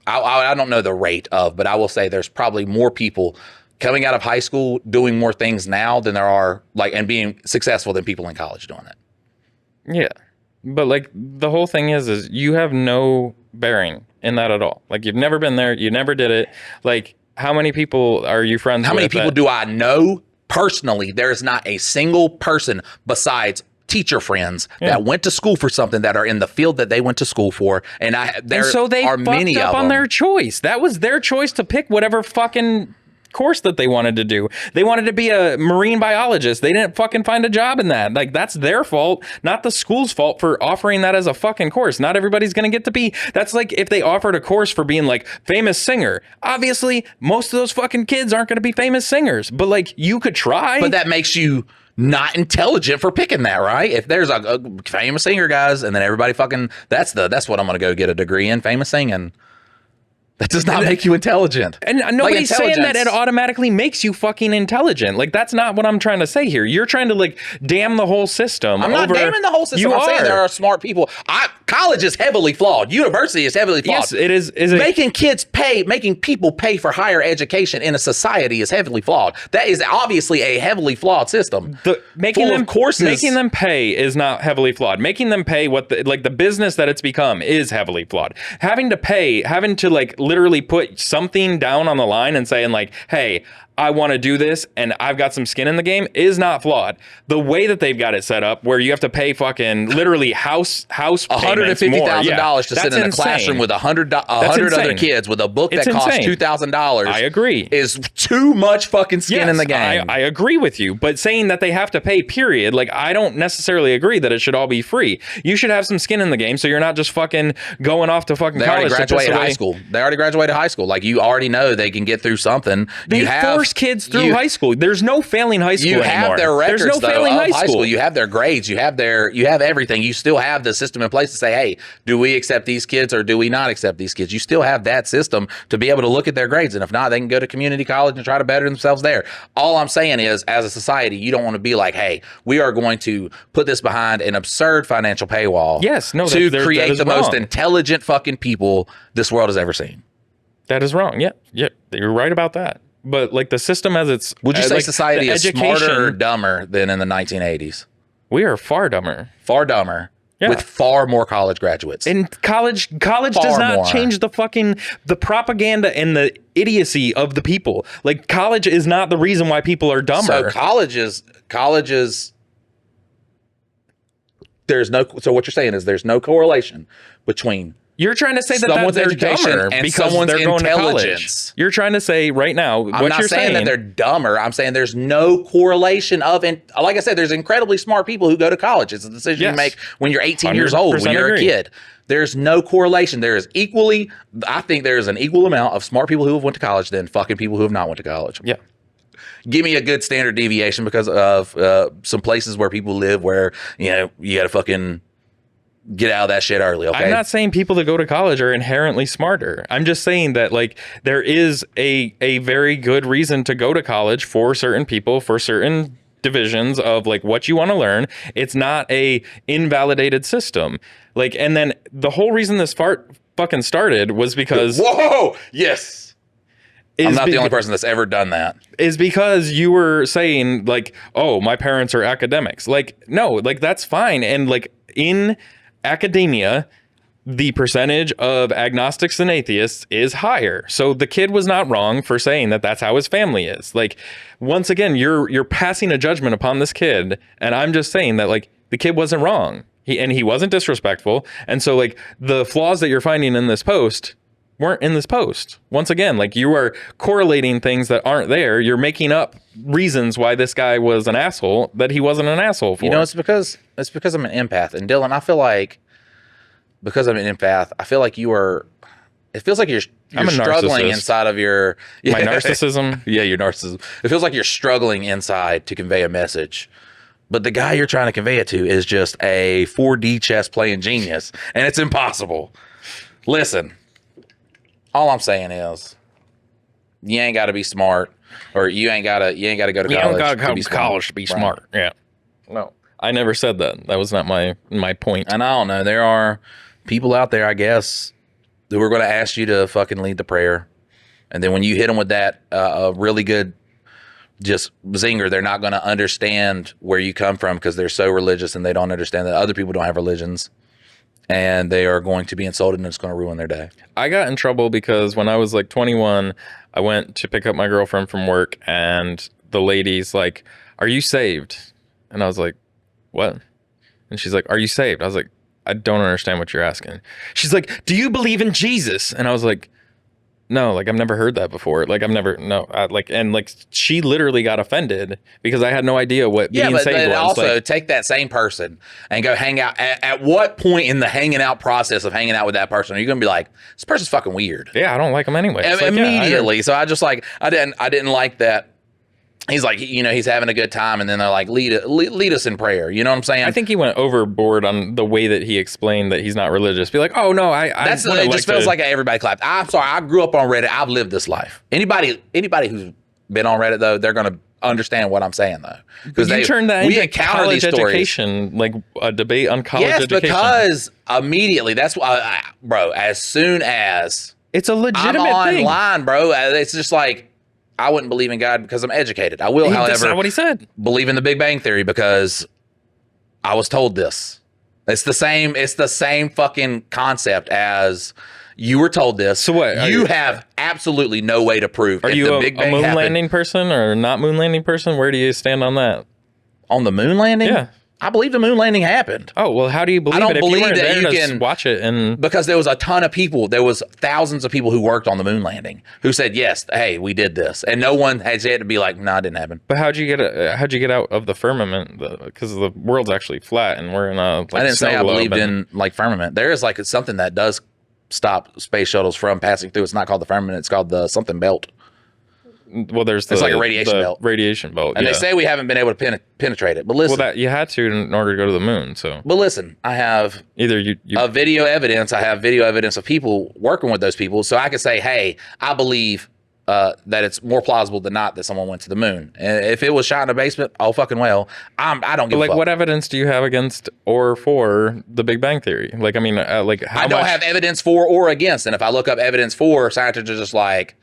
I don't know the rate of, but I will say there's probably more people coming out of high school doing more things now than there are and being successful than people in college doing it. Yeah. But the whole thing is you have no bearing in that at all. You've never been there. You never did it. How many people are you friends with? How many people do I know personally? There's not a single person besides teacher friends that went to school for something that are in the field that they went to school for. And so they are many fucked up of them on their choice. That was their choice to pick whatever fucking course that they wanted to do. They wanted to be a marine biologist. They didn't fucking find a job in that. That's their fault, not the school's fault for offering that as a fucking course. Not everybody's going to get to be, that's like if they offered a course for being famous singer. Obviously, most of those fucking kids aren't going to be famous singers, but you could try. But that makes you not intelligent for picking that, right? If there's a famous singer, guys, and then everybody fucking, that's what I'm going to go get a degree in, famous singing. That does not make you intelligent. And nobody's saying that it automatically makes you fucking intelligent. That's not what I'm trying to say here. You're trying to damn the whole system. I'm not damning the whole system. I'm saying there are smart people. College is heavily flawed. University is heavily flawed. Yes, it is. Making people pay for higher education in a society is heavily flawed. That is obviously a heavily flawed system. Making them pay is not heavily flawed. Making them pay what the business that it's become is heavily flawed. Having to literally put something down on the line and saying hey, I want to do this and I've got some skin in the game is not flawed. The way that they've got it set up where you have to pay fucking literally house $150,000 to sit in a classroom with 100 other kids with a book that costs $2,000. I agree. Is too much fucking skin in the game. I agree with you, but saying that they have to pay, period, I don't necessarily agree that it should all be free. You should have some skin in the game so you're not just fucking going off to fucking college. They already graduated high school. You already know they can get through something. They force kids through high school. There's no failing high school anymore. You have their records. There's no failing high school. You have their grades. You have everything. You still have the system in place to say, hey, do we accept these kids or do we not accept these kids? You still have that system to be able to look at their grades. And if not, they can go to community college and try to better themselves there. All I'm saying is, as a society, you don't want to be hey, we are going to put this behind an absurd financial paywall. Yes, no, to create the most intelligent fucking people this world has ever seen. That is wrong. Yeah, you're right about that. But the system as it's... Would you say society is smarter or dumber than in the 1980s? We are far dumber. Far dumber. Yeah. With far more college graduates. And college does not change the propaganda and the idiocy of the people. Like, college is not the reason why people are dumber. So college is so what you're saying is there's no correlation between you're trying to say that they're dumber because they're going to college. You're trying to say right now I'm not saying that they're dumber. I'm saying there's no correlation of, and like I said, there's incredibly smart people who go to college. It's a decision you make when you're 18 years old, when you're a kid. There's no correlation. I think there is an equal amount of smart people who have went to college than fucking people who have not went to college. Yeah. Give me a good standard deviation because of some places where people live where, you got to fucking get out of that shit early, okay? I'm not saying people that go to college are inherently smarter. I'm just saying that, like, there is a very good reason to go to college for certain people, for certain divisions of, like, what you want to learn. It's not a invalidated system. Like, and then the whole reason this fucking started was because... Whoa! Yes! I'm not the only person that's ever done that. Is because you were saying, like, oh, my parents are academics. Like, no, like, that's fine. And, like, in academia, the percentage of agnostics and atheists is higher. So the kid was not wrong for saying that that's how his family is. Like, once again, you're passing a judgment upon this kid, and I'm just saying that, like, the kid wasn't wrong. He wasn't disrespectful. And so, like, the flaws that you're finding in this post weren't in this post. Once again, like, you are correlating things that aren't there. You're making up reasons why this guy was an asshole that he wasn't an asshole for. It's because I'm an empath. And Dylan, I feel like because I'm an empath, I feel like it feels like you're struggling inside of your... My narcissism? Yeah, your narcissism. It feels like you're struggling inside to convey a message. But the guy you're trying to convey it to is just a 4D chess playing genius. And it's impossible. Listen. All I'm saying is, you ain't got to be smart, or you ain't got to go to college. You don't got to go to college to be smart. Yeah. No, I never said that. That was not my point. And I don't know. There are people out there, I guess, who are going to ask you to fucking lead the prayer, and then when you hit them with that really good just zinger, they're not going to understand where you come from because they're so religious and they don't understand that other people don't have religions. And they are going to be insulted and it's going to ruin their day. I got in trouble because when I was like 21, I went to pick up my girlfriend from work and the lady's like, "Are you saved?" And I was like, "What?" And she's like, "Are you saved?" I was like, "I don't understand what you're asking." She's like, "Do you believe in Jesus?" And I was like, "No, like, I've never heard that before. Like, she literally got offended because I had no idea what being saved was." Yeah, but also like, take that same person and go hang out. At what point in the hanging out process of hanging out with that person are you going to be like, this person's fucking weird? Yeah, I don't like him anyway. Immediately. Yeah, so I just like, I didn't like that. He's like, he's having a good time, and then they're like, lead us in prayer. You know what I'm saying? I think he went overboard on the way that he explained that he's not religious. Be like, oh no, it just feels like everybody clapped. I'm sorry, I grew up on Reddit. I've lived this life. Anybody who's been on Reddit though, they're gonna understand what I'm saying though. Because you turned that into college education, like a debate on college education. Yes, because immediately that's why, bro. As soon as it's a legitimate I'm thing online, bro, it's just like. I wouldn't believe in God because I'm educated. I will, however, that's not what he said. Believe in the Big Bang Theory because I was told this. It's the same fucking concept as you were told this. So what? You have absolutely no way to prove. Are you a moon landing person or not moon landing person? Where do you stand on that? On the moon landing? Yeah. I believe the moon landing happened. Oh, well, how do you believe it? I don't believe that you can watch it. And because there was a ton of people, there was thousands of people who worked on the moon landing who said, yes, hey, we did this. And no one has yet to be like, no, it didn't happen. But how'd you get out of the firmament? Because the world's actually flat and we're in a, like, I didn't say I believed in like firmament. There is like something that does stop space shuttles from passing through. It's not called the firmament. It's called the something belt. Well, it's like a radiation belt. Radiation belt, and they say we haven't been able to penetrate it. But listen, well, that you had to in order to go to the moon. So, but listen, I have either video evidence. I have video evidence of people working with those people, so I could say, hey, I believe that it's more plausible than not that someone went to the moon. And if it was shot in a basement, oh fucking well, I don't give a fuck. What evidence do you have against or for the Big Bang Theory? Like, I mean, like how I don't have evidence for or against, and if I look up evidence for, scientists are just like.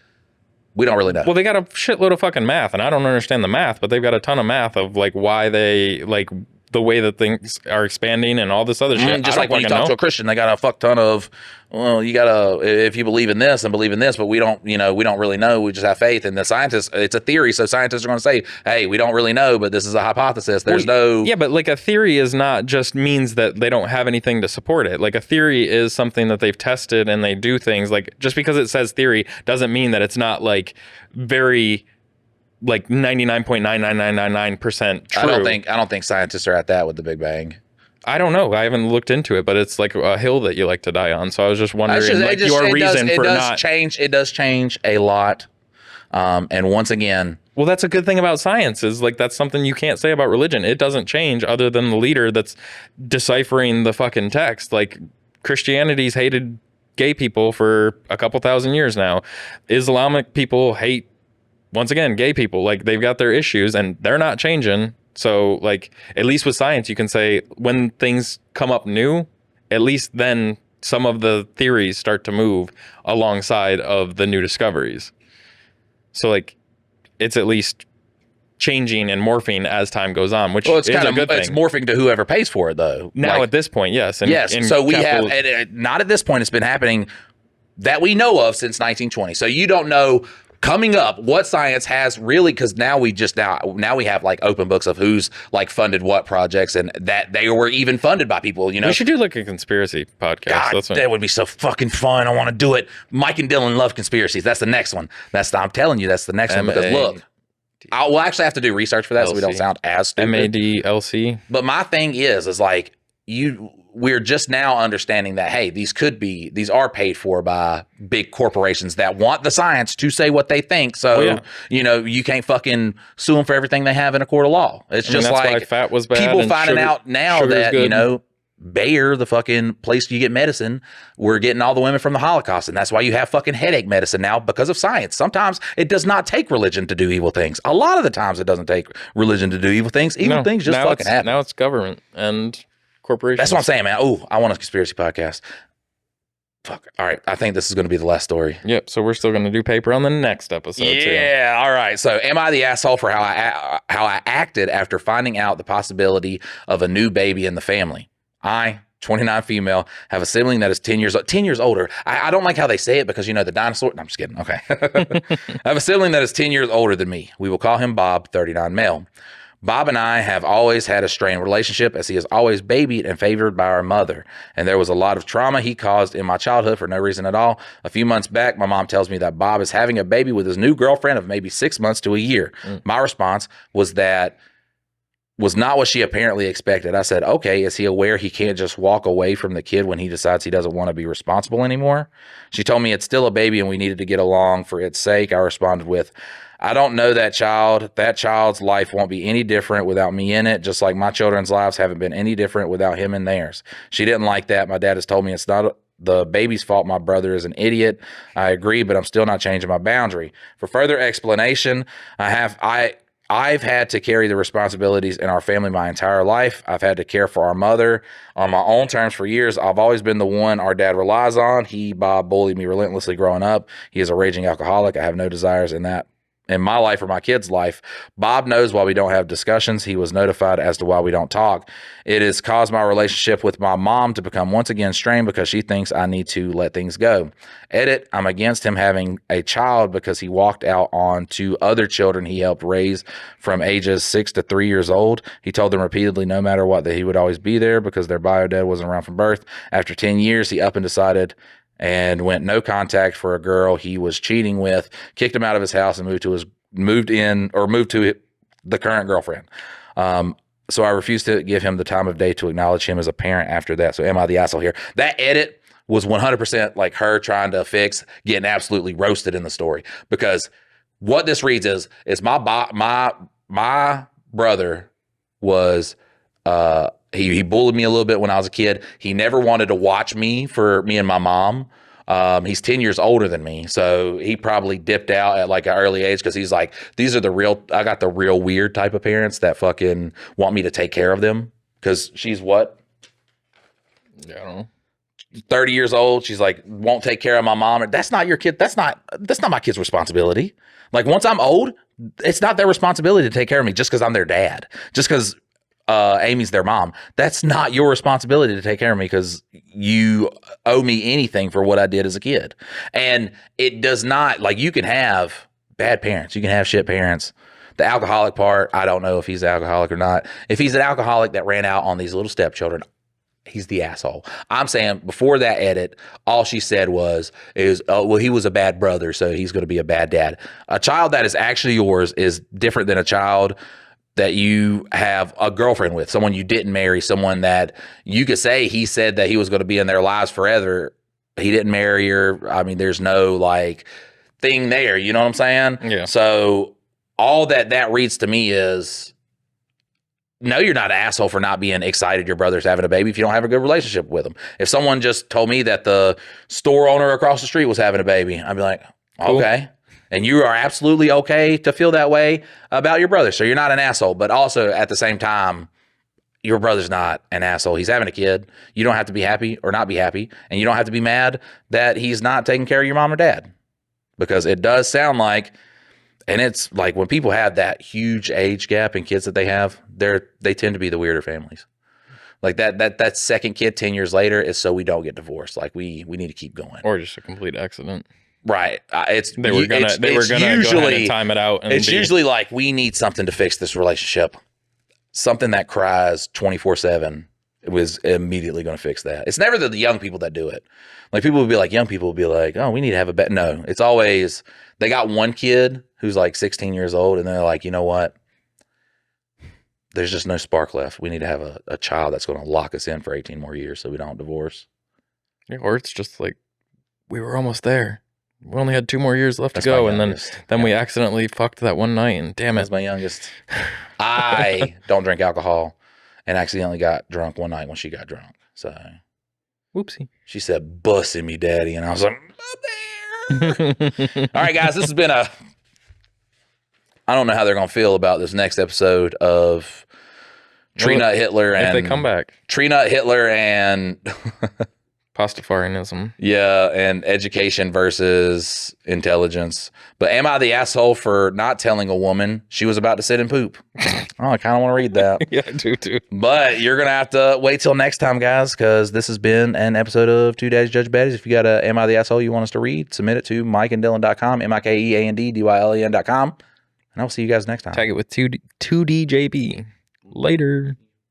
We don't really know. Well, they got a shitload of fucking math, and I don't understand the math, but they've got a ton of math of like why they like the way that things are expanding and all this other shit. Just I like don't when you fucking talk to know. a Christian, they got a fuck ton of, well, you gotta, if you believe in this and believe in this, but we don't, we don't really know. We just have faith. And the scientists, it's a theory. So scientists are going to say, hey, we don't really know, but this is a hypothesis. There's no. Yeah, but like a theory is not just means that they don't have anything to support it. Like a theory is something that they've tested and they do things. Like just because it says theory doesn't mean that it's not like very like 99.99999% true. I don't think scientists are at that with the Big Bang. I don't know. I haven't looked into it, but it's like a hill that you like to die on. So I was just wondering your reason for not. It does change a lot. And once again, well, that's a good thing about science is like that's something you can't say about religion. It doesn't change other than the leader that's deciphering the fucking text. Like Christianity's hated gay people for a couple thousand years now. Islamic people hate, once again, gay people. Like they've got their issues and they're not changing. So like at least with science, you can say when things come up new, at least then some of the theories start to move alongside of the new discoveries. So like it's at least changing and morphing as time goes on, which is a good thing. It's morphing to whoever pays for it, though. Now at this point, yes. So we have, not at this point, it's been happening that we know of since 1920. So you don't know coming up what science has really, because now we have like open books of who's like funded what projects and that they were even funded by people, We should do like a conspiracy podcast. God, that would be so fucking fun. I want to do it. Mike and Dylan love conspiracies. That's the next one. I'm telling you, that's the next one because look, we'll actually have to do research for that so we don't sound as stupid. MADLC. But my thing is like we're just now understanding that, hey, these are paid for by big corporations that want the science to say what they think. So, you can't fucking sue them for everything they have in a court of law. It's just that's like why fat was bad people and finding out now that, good. Bayer, the fucking place you get medicine, we're getting all the women from the Holocaust. And that's why you have fucking headache medicine now because of science. Sometimes it does not take religion to do evil things. A lot of the times it doesn't take religion to do evil things. Evil things just fucking happen. Now it's government and corporations. That's what I'm saying, man. Oh, I want a conspiracy podcast. Fuck. All right. I think this is going to be the last story. Yep. So we're still going to do paper on the next episode. Yeah. All right. So am I the asshole for how I acted after finding out the possibility of a new baby in the family? 29 female, have a sibling that is 10 years older. I don't like how they say it because, the dinosaur. No, I'm just kidding. Okay. I have a sibling that is 10 years older than me. We will call him Bob, 39 male. Bob and I have always had a strained relationship as he is always babied and favored by our mother. And there was a lot of trauma he caused in my childhood for no reason at all. A few months back, my mom tells me that Bob is having a baby with his new girlfriend of maybe 6 months to a year. My response was not what she apparently expected. I said, okay, is he aware he can't just walk away from the kid when he decides he doesn't want to be responsible anymore? She told me it's still a baby and we needed to get along for its sake. I responded with, I don't know that child. That child's life won't be any different without me in it, just like my children's lives haven't been any different without him in theirs. She didn't like that. My dad has told me it's not the baby's fault. My brother is an idiot. I agree, but I'm still not changing my boundary. For further explanation, I've had to carry the responsibilities in our family my entire life. I've had to care for our mother on my own terms for years. I've always been the one our dad relies on. Bob, bullied me relentlessly growing up. He is a raging alcoholic. I have no desires in my life or my kid's life. Bob knows why we don't have discussions. He was notified as to why we don't talk. It has caused my relationship with my mom to become once again strained because she thinks I need to let things go. Edit, I'm against him having a child because he walked out on 2 other children he helped raise from ages 6 to 3 years old. He told them repeatedly no matter what that he would always be there because their bio dad wasn't around from birth. After 10 years, he up and decided and went no contact for a girl he was cheating with, kicked him out of his house and moved to the current girlfriend. So I refused to give him the time of day to acknowledge him as a parent after that. So am I the asshole here? That edit was 100% like her trying to fix getting absolutely roasted in the story, because what this reads is my brother was he bullied me a little bit when I was a kid. He never wanted to watch me and my mom. He's 10 years older than me, so he probably dipped out at like an early age because he's like, I got the real weird type of parents that fucking want me to take care of them. Because she's what? Yeah, I don't know. 30 years old. She's like, won't take care of my mom. That's not your kid. That's not my kid's responsibility. Like once I'm old, it's not their responsibility to take care of me just because I'm their dad. Just because Amy's their mom. That's not your responsibility to take care of me because you owe me anything for what I did as a kid. And it does not, like, you can have bad parents. You can have shit parents. The alcoholic part, I don't know if he's alcoholic or not. If he's an alcoholic that ran out on these little stepchildren, he's the asshole. I'm saying before that edit, all she said is, oh, well, he was a bad brother, so he's going to be a bad dad. A child that is actually yours is different than a child that you have a girlfriend with, someone you didn't marry, someone that you could say he said that he was going to be in their lives forever. He didn't marry her. I mean, there's no like thing there. You know what I'm saying? Yeah. So all that reads to me is, no, you're not an asshole for not being excited your brother's having a baby if you don't have a good relationship with him. If someone just told me that the store owner across the street was having a baby, I'd be like, okay. And you are absolutely okay to feel that way about your brother. So you're not an asshole. But also at the same time, your brother's not an asshole. He's having a kid. You don't have to be happy or not be happy. And you don't have to be mad that he's not taking care of your mom or dad. Because it does sound like, and it's like when people have that huge age gap in kids that they have, they tend to be the weirder families. Like that second kid 10 years later is so we don't get divorced. Like we need to keep going. Or just a complete accident. Right. They were gonna usually go ahead and time it out. And it's usually like, we need something to fix this relationship. Something that cries 24/7 was immediately going to fix that. It's never the young people that do it. Like people would be like, young people would be like, oh, we need to have a bet. No, it's always, they got one kid who's like 16 years old and they're like, you know what? There's just no spark left. We need to have a child that's going to lock us in for 18 more years so we don't divorce. Yeah, or it's just like, we were almost there. We only had 2 more years left to go, and then we accidentally fucked that one night, and damn it. That's my youngest. I don't drink alcohol and accidentally got drunk one night when she got drunk. So, whoopsie. She said, "Bussing me, daddy," and I was like, "I'm there." All right, guys, this has been I don't know how they're going to feel about this next episode of Tree Nut Hitler and... If they come back. Tree Nut Hitler and... Pastafarianism. Yeah, and education versus intelligence. But am I the asshole for not telling a woman she was about to sit and poop? Oh, I kind of want to read that. Yeah, I do too. But you're going to have to wait till next time, guys, because this has been an episode of Two Daddies Judging Baddies. If you got a Am I the Asshole you want us to read, submit it to mikeanddylan.com, mikeanddylan.com. And I'll see you guys next time. Tag it with 2DJB. Later.